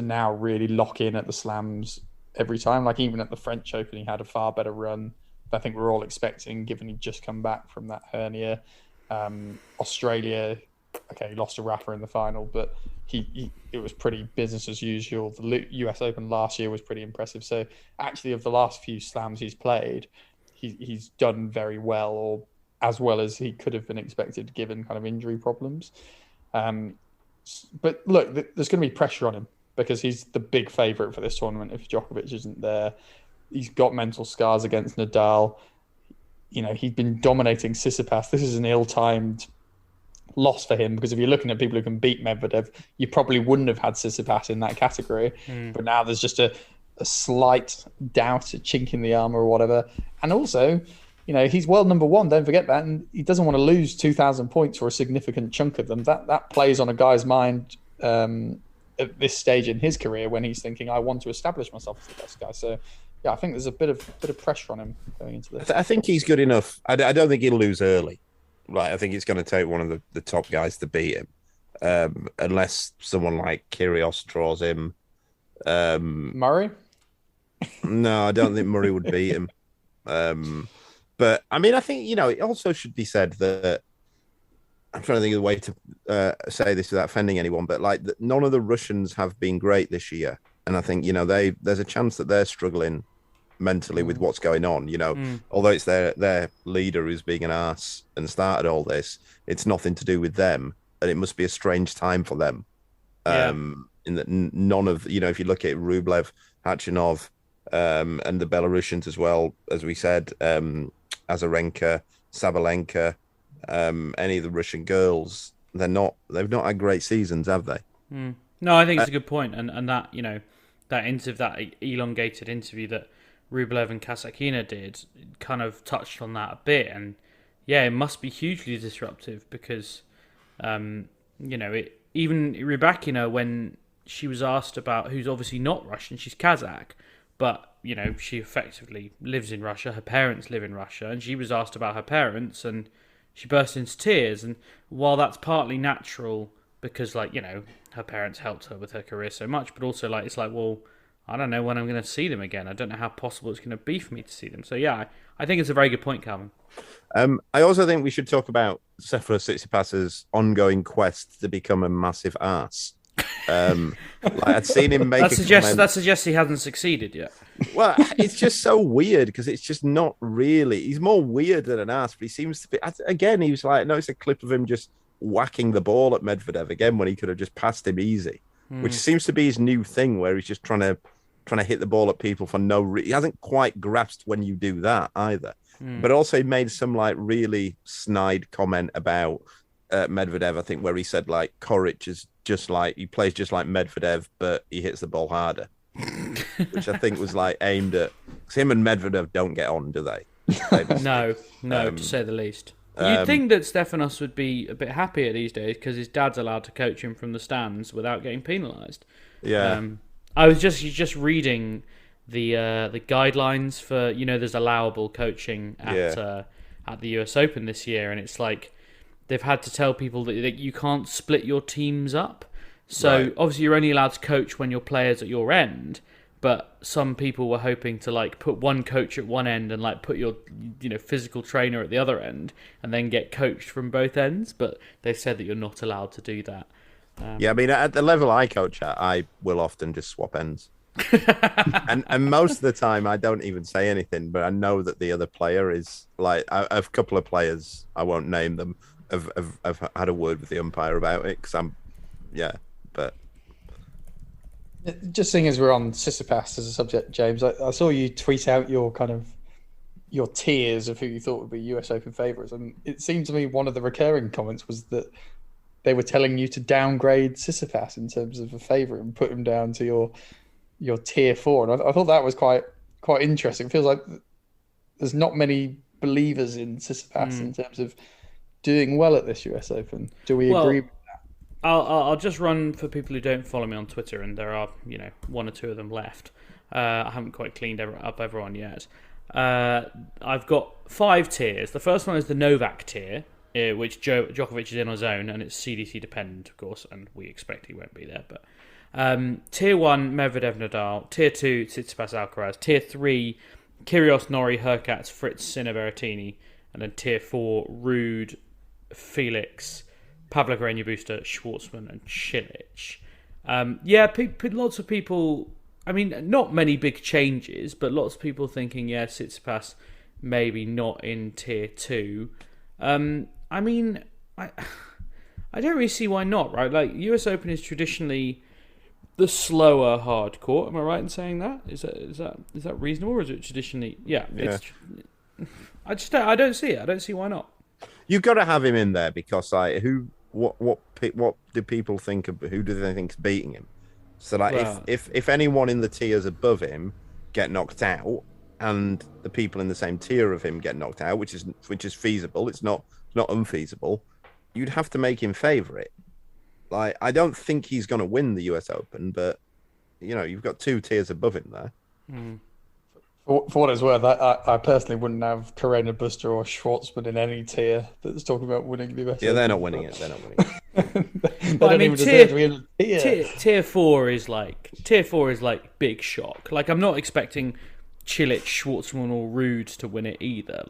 now really lock in at the slams every time. Like even at the French Open, he had a far better run than I think we're all expecting, given he'd just come back from that hernia. Australia, he lost to Rafa in the final, but it was pretty business as usual. The US Open last year was pretty impressive. So actually, of the last few slams he's played, he's done very well, or as well as he could have been expected given kind of injury problems. But look, there's going to be pressure on him because he's the big favourite for this tournament. If Djokovic isn't there, he's got mental scars against Nadal. He's been dominating Tsitsipas. This is an ill-timed loss for him, because if you're looking at people who can beat Medvedev, you probably wouldn't have had Tsitsipas in that category. But now there's just a slight doubt, a chink in the armour or whatever. And also, he's world number one, don't forget that, and he doesn't want to lose 2,000 points or a significant chunk of them. That plays on a guy's mind at this stage in his career when he's thinking, I want to establish myself as the best guy. So I think there's a bit of pressure on him going into this. I think he's good enough. I don't think he'll lose early. Right, I think it's going to take one of the top guys to beat him, unless someone like Kyrgios draws him. Murray? No, I don't think Murray would beat him. But I think it also should be said that I'm trying to think of the way to say this without offending anyone, but none of the Russians have been great this year, and I think there's a chance that they're struggling mentally with what's going on. Although it's their leader who's being an arse and started all this, it's nothing to do with them, and it must be a strange time for them. In that none of if you look at Rublev Khachanov, and the Belarusians as well, as we said, Azarenka, Sabalenka, any of the Russian girls. They've not had great seasons, have they? No, I think it's a good point, and that that elongated interview that Rublev and Kasatkina did kind of touched on that a bit, and yeah, it must be hugely disruptive because even Rybakina, when she was asked about, who's obviously not Russian, she's Kazakh, but she effectively lives in Russia, her parents live in Russia, and she was asked about her parents, and she burst into tears. And while that's partly natural because her parents helped her with her career so much, but also it's well, I don't know when I'm going to see them again. I don't know how possible it's going to be for me to see them. So yeah, I think it's a very good point, Calvin. I also think we should talk about Stefanos Tsitsipas's ongoing quest to become a massive ass. I'd seen him make that suggests he hasn't succeeded yet. Well, it's just so weird because it's just not really. He's more weird than an ass, but he seems to be. Again, he was it's a clip of him just whacking the ball at Medvedev again when he could have just passed him easy, which seems to be his new thing, where he's just trying to hit the ball at people for no reason. He hasn't quite grasped when you do that either. But also he made some really snide comment about Medvedev, I think, where he said Coric is just he plays just like Medvedev, but he hits the ball harder, which I think was aimed at, because him and Medvedev don't get on, do they? No, to say the least. You'd think that Stefanos would be a bit happier these days because his dad's allowed to coach him from the stands without getting penalised. Yeah. I was just reading the guidelines for there's allowable coaching at the US Open this year, and it's they've had to tell people that you can't split your teams up. So obviously you're only allowed to coach when your players at your end. But some people were hoping to put one coach at one end and put your physical trainer at the other end, and then get coached from both ends. But they've said that you're not allowed to do that. I mean, at the level I coach at, I will often just swap ends, and most of the time I don't even say anything. But I know that the other player is a couple of players, I won't name them, have had a word with the umpire about it because but. Just seeing as we're on Tsitsipas as a subject, James, I saw you tweet out your tiers of who you thought would be US Open favourites, and it seemed to me one of the recurring comments was that they were telling you to downgrade Tsitsipas in terms of a favourite and put him down to your tier 4, and I thought that was quite interesting. It feels like there's not many believers in Tsitsipas in terms of doing well at this US Open. Do we agree? I'll just run for people who don't follow me on Twitter, and there are one or two of them left. I haven't quite cleaned up everyone yet. I've got 5 tiers. The first one is the Novak tier, which Djokovic is in on his own, and it's CDC dependent, of course, and we expect he won't be there. But tier 1, Medvedev, Nadal. Tier 2, Tsitsipas, Alcaraz. Tier 3, Kyrgios, Norrie, Hurkacz, Fritz, Sinner, Berrettini, and then tier 4, Rude, Felix, Pablo Carreño Busta, Schwartzman, and Cilic. Lots of people. I mean, not many big changes, but lots of people thinking, Tsitsipas maybe not in tier 2. I mean, I don't really see why not, right? US Open is traditionally the slower hard court. Am I right in saying that? Is that reasonable, or is it traditionally? Yeah. I don't see it. I don't see why not. You've got to have him in there because what do people think of? Who do they think is beating him? So if anyone in the tiers above him get knocked out, and the people in the same tier of him get knocked out, which is feasible, it's not unfeasible, you'd have to make him favourite. I don't think he's going to win the US Open, but you've got 2 tiers above him there. For what it's worth, I personally wouldn't have Carreño Busta or Schwartzman in any tier that's talking about winning the US Open. Yeah, they're not winning it. They're not winning it. Well, I mean, tier 4 is big shock. I'm not expecting Cilic, Schwartzman, or Rude to win it either.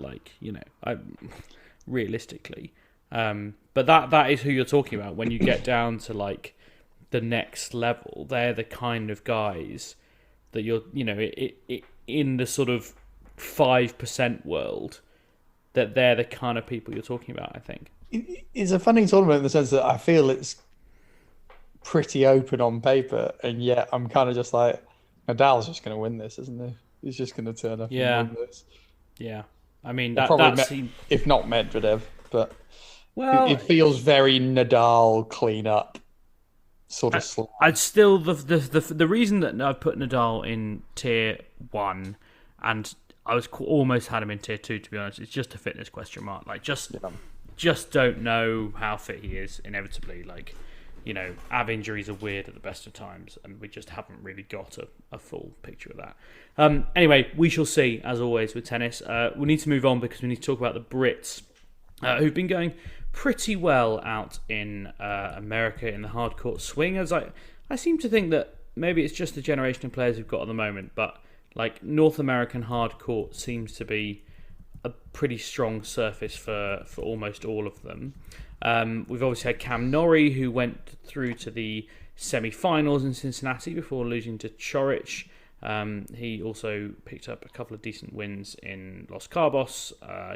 Realistically, but that is who you're talking about when you get down to the next level. They're the kind of guys that you're in the sort of 5% world, that they're the kind of people you're talking about, I think. It's a funny tournament in the sense that I feel it's pretty open on paper, and yet I'm kind of just Nadal's just going to win this, isn't he? He's just going to turn up and win this. Yeah. I mean, if not Medvedev, but it feels very Nadal clean up sort of slot. I'd still the reason that I've put Nadal in tier 1 and I was almost had him in tier 2, to be honest, it's just a fitness question mark. Like just don't know how fit he is inevitably. Like, you know, ab injuries are weird at the best of times, and we just haven't really got a full picture of that. Anyway, we shall see, as always, with tennis. We need to move on because we need to talk about the Brits, who've been going pretty well out in America in the hard court swing. As I seem to think that maybe it's just the generation of players we've got at the moment, but like North American hard court seems to be a pretty strong surface for almost all of them. We've obviously had Cam Norrie, who went through to the semi-finals in Cincinnati before losing to Coric. He also picked up a couple of decent wins in Los Cabos,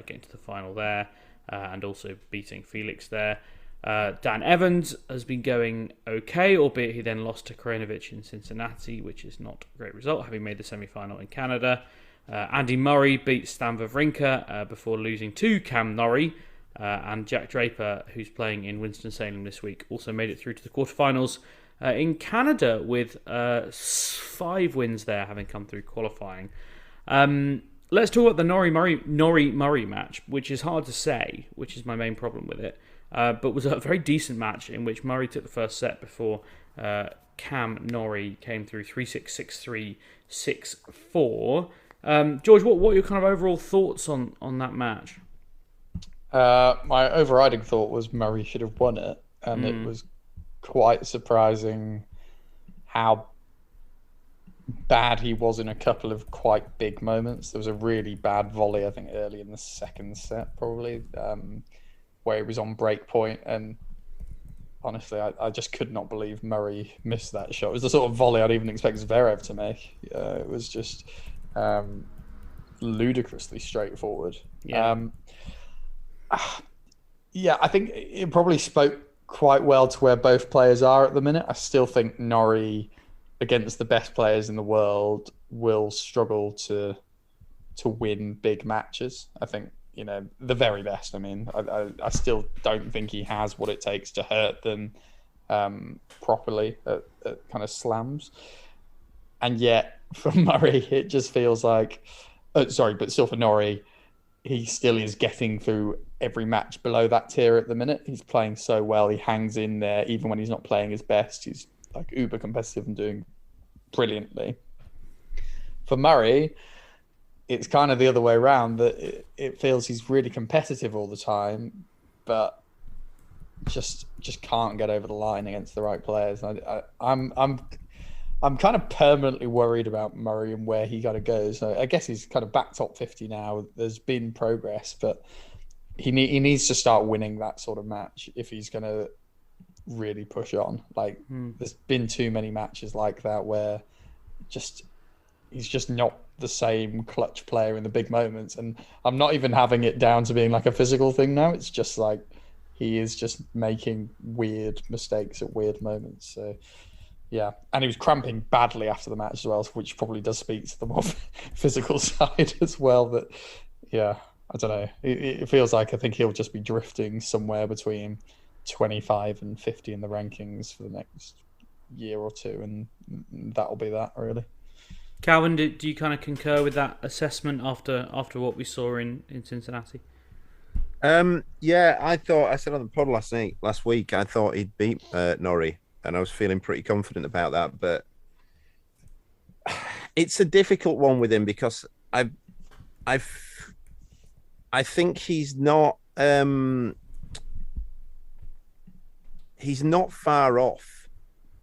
getting to the final there, and also beating Felix there. Dan Evans has been going okay, albeit he then lost to Krajinovic in Cincinnati, which is not a great result, having made the semi-final in Canada. Andy Murray beat Stan Wawrinka before losing to Cam Norrie. And Jack Draper, who's playing in Winston-Salem this week, also made it through to the quarterfinals in Canada with 5 wins there, having come through qualifying. Let's talk about the Norrie-Murray match, which is hard to say, which is my main problem with it, but was a very decent match in which Murray took the first set before Cam Norrie came through 3-6, 6-3, 6-4. George, what are your kind of overall thoughts on that match? My overriding thought was Murray should have won it, and it was quite surprising how bad he was in a couple of quite big moments. There was a really bad volley, I think, early in the second set, probably, where he was on break point, and honestly, I just could not believe Murray missed that shot. It was the sort of volley I'd even expect Zverev to make. It was just ludicrously straightforward. Yeah, I think it probably spoke quite well to where both players are at the minute. I still think Norrie, against the best players in the world, will struggle to win big matches. I think, you know, the very best. I mean, I still don't think he has what it takes to hurt them properly at kind of slams. And yet, for Murray, it just feels like... but still for Norrie, he still is getting through every match below that tier at the minute. He's playing so well. He hangs in there even when he's not playing his best. He's like uber competitive and doing brilliantly. For Murray, it's kind of the other way around, that it feels he's really competitive all the time, but just can't get over the line against the right players. I'm kind of permanently worried about Murray and where he kind of goes. So I guess he's kind of back top 50 now. There's been progress, but he needs to start winning that sort of match if he's going to really push on. Like, there's been too many matches like that where he's just not the same clutch player in the big moments. And I'm not even having it down to being like a physical thing now. It's just like he is just making weird mistakes at weird moments. So... yeah, and he was cramping badly after the match as well, which probably does speak to the more physical side as well. But yeah, I don't know. It feels like I think he'll just be drifting somewhere between 25 and 50 in the rankings for the next year or two, and that'll be that, really. Calvin, do you kind of concur with that assessment after what we saw in Cincinnati? Yeah, I said on the pod last week, I thought he'd beat Norrie. And I was feeling pretty confident about that, but it's a difficult one with him because I think he's not far off,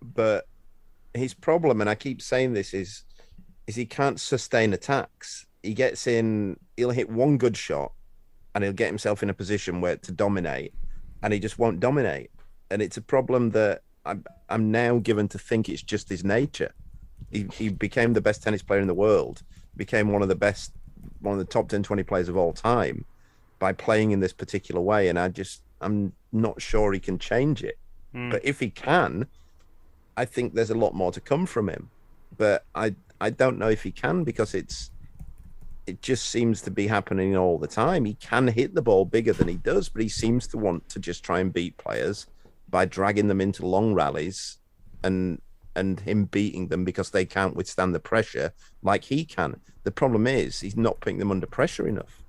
but his problem, and I keep saying this, is he can't sustain attacks. He gets in, he'll hit one good shot, and he'll get himself in a position where to dominate, and he just won't dominate, and it's a problem that I'm now given to think it's just his nature. He became the best tennis player in the world, became one of the top 10, 20 players of all time by playing in this particular way. And I'm not sure he can change it. But if he can, I think there's a lot more to come from him. But I I don't know if he can, because it just seems to be happening all the time. He can hit the ball bigger than he does, but he seems to want to just try and beat players by dragging them into long rallies and him beating them because they can't withstand the pressure like he can. The problem is he's not putting them under pressure enough.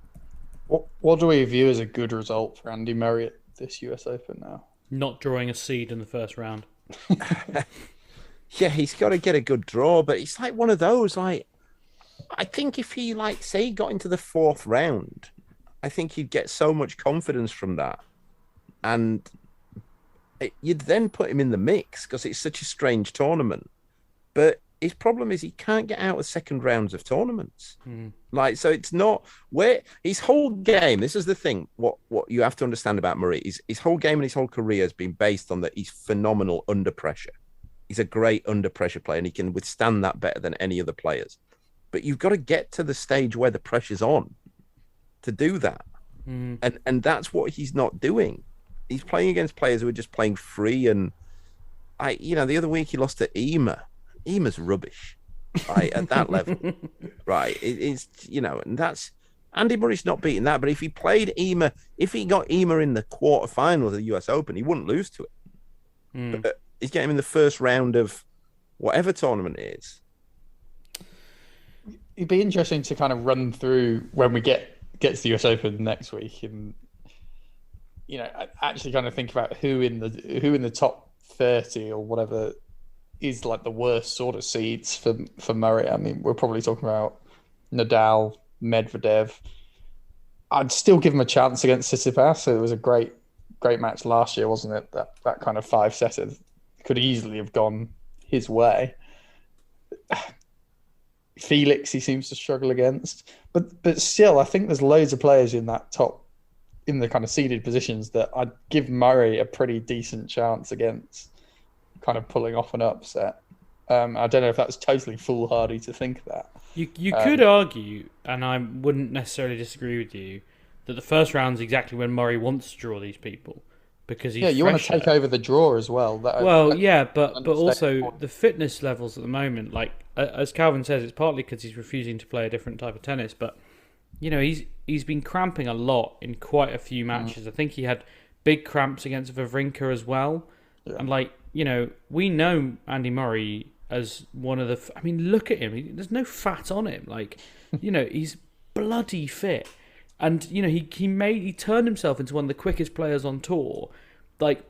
What do we view as a good result for Andy Murray at this US Open now? Not drawing a seed in the first round. Yeah, he's got to get a good draw, but it's like one of those, like, I think if he, like, say he got into the fourth round, I think he'd get so much confidence from that. And you'd then put him in the mix because it's such a strange tournament. But his problem is he can't get out of second rounds of tournaments. Like, so it's not where his whole game. This is the thing. What you have to understand about Murray is his whole game and his whole career has been based on that he's phenomenal under pressure. He's a great under pressure player and he can withstand that better than any other players. But you've got to get to the stage where the pressure's on to do that. And that's what he's not doing. He's playing against players who are just playing free. And the other week he lost to Ema. Ema's rubbish, right? At that level, right? It's and that's Andy Murray's not beating that. But if he played Ema, if he got Ema in the quarterfinal of the US Open, he wouldn't lose to it. But he's getting him in the first round of whatever tournament it is. It'd be interesting to kind of run through when we get to the US Open next week, and actually kind of think about who in the top 30 or whatever is like the worst sort of seeds for Murray. I mean, we're probably talking about Nadal, Medvedev. I'd still give him a chance against Tsitsipas. It was a great match last year, wasn't it? That kind of 5-setter could easily have gone his way. Felix, he seems to struggle against, but still, I think there's loads of players in that top, in the kind of seeded positions that I'd give Murray a pretty decent chance against, kind of pulling off an upset. I don't know if that's totally foolhardy to think that. You could argue, and I wouldn't necessarily disagree with you, that the first round's exactly when Murray wants to draw these people, because he's you want to take over the draw as well. But also the fitness levels at the moment, like as Calvin says, it's partly because he's refusing to play a different type of tennis, but he's been cramping a lot in quite a few matches. I think he had big cramps against Wawrinka as well, and we know Andy Murray as one of the. I mean, look at him. There's no fat on him. He's bloody fit. And, he turned himself into one of the quickest players on tour.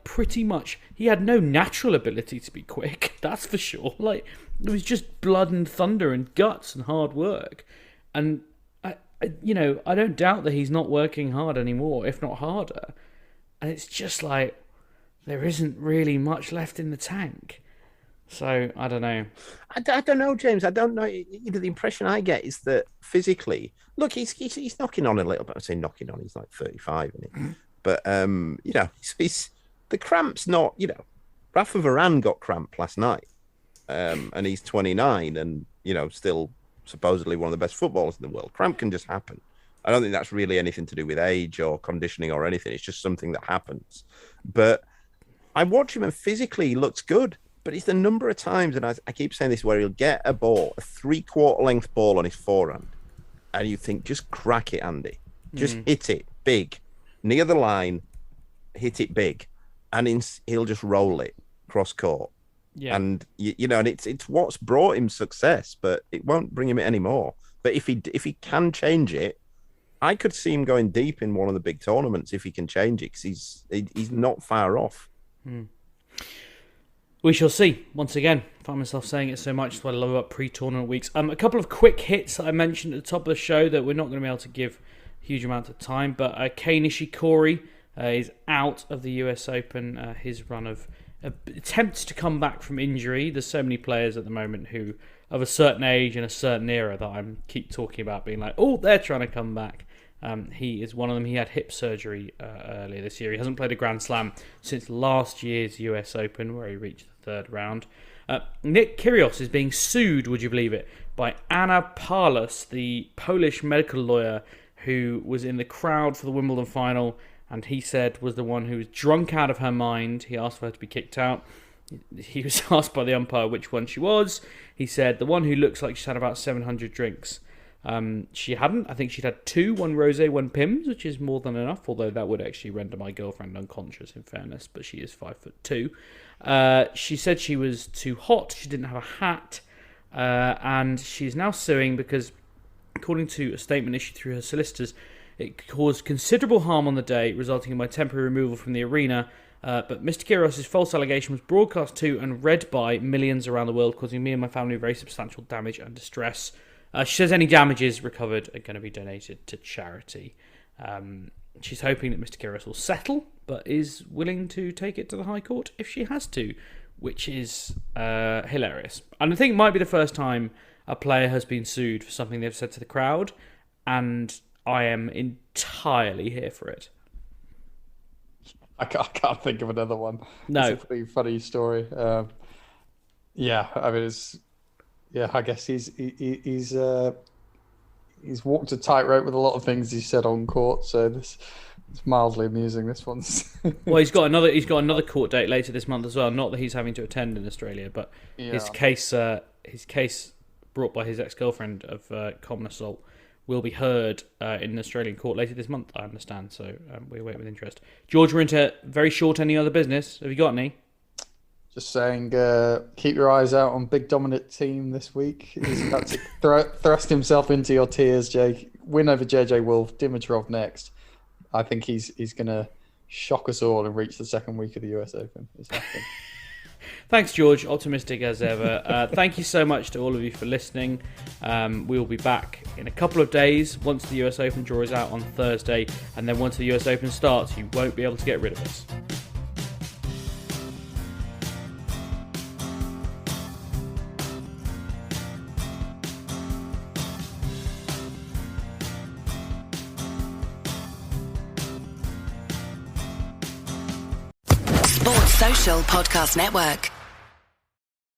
Pretty much, he had no natural ability to be quick, that's for sure. It was just blood and thunder and guts and hard work. And, I don't doubt that he's not working hard anymore, if not harder. And it's just there isn't really much left in the tank. So, I don't know. I don't know, James. I don't know. The impression I get is that physically, look, he's knocking on a little bit. I say knocking on, he's like 35, isn't he? But, he's the cramp's not, Rafa Varane got cramp last night, and he's 29 and, still supposedly one of the best footballers in the world. Cramp can just happen. I don't think that's really anything to do with age or conditioning or anything. It's just something that happens. But I watch him and physically he looks good. But it's the number of times, and I keep saying this, where he'll get a ball, a 3/4 length ball on his forehand, and you think, just crack it, Andy. Just hit it big, near the line, hit it big, and he'll just roll it cross court. Yeah. And and it's what's brought him success, but it won't bring him it anymore. But if he can change it, I could see him going deep in one of the big tournaments if he can change it, because he's not far off. We shall see. Once again, I find myself saying it so much. That's what I love about pre-tournament weeks. A couple of quick hits that I mentioned at the top of the show that we're not going to be able to give a huge amount of time. But Kei Nishikori is out of the US Open. His run of attempts to come back from injury. There's so many players at the moment who, of a certain age and a certain era, that I keep talking about being like, oh, they're trying to come back. He is one of them. He had hip surgery earlier this year. He hasn't played a Grand Slam since last year's US Open, where he reached the third round. Nick Kyrgios is being sued, would you believe it, by Anna Paulus, the Polish medical lawyer who was in the crowd for the Wimbledon final, and he said was the one who was drunk out of her mind. He asked for her to be kicked out. He was asked by the umpire which one she was. He said, the one who looks like she's had about 700 drinks. She hadn't. I think she'd had 2, one rosé, one Pimm's, which is more than enough, although that would actually render my girlfriend unconscious, in fairness, but she is 5'2". She said she was too hot, she didn't have a hat, and she's now suing because, according to a statement issued through her solicitors, it caused considerable harm on the day, resulting in my temporary removal from the arena. But Mr. Kyrgios' false allegation was broadcast to and read by millions around the world, causing me and my family very substantial damage and distress. She says any damages recovered are going to be donated to charity. She's hoping that Mr. Kyrgios will settle, but is willing to take it to the High Court if she has to, which is hilarious. And I think it might be the first time a player has been sued for something they've said to the crowd, and I am entirely here for it. I can't think of another one. No. It's a pretty funny story. Yeah, I mean, I guess he's walked a tightrope with a lot of things he said on court. So it's mildly amusing. This one's. Well, he's got another court date later this month as well. Not that he's having to attend in Australia, but his case brought by his ex-girlfriend of common assault will be heard in an Australian court later this month, I understand. So we wait with interest. George, we're into very short any other business. Have you got any? Just saying, keep your eyes out on Big Dominant Team this week. He's about to thrust himself into your tears, Jake. Win over JJ Wolf, Dimitrov next. I think he's going to shock us all and reach the second week of the US Open. Thanks, George. Optimistic as ever. Thank you so much to all of you for listening. We will be back in a couple of days once the US Open draw is out on Thursday, and then once the US Open starts, you won't be able to get rid of us. Sports Social Podcast Network.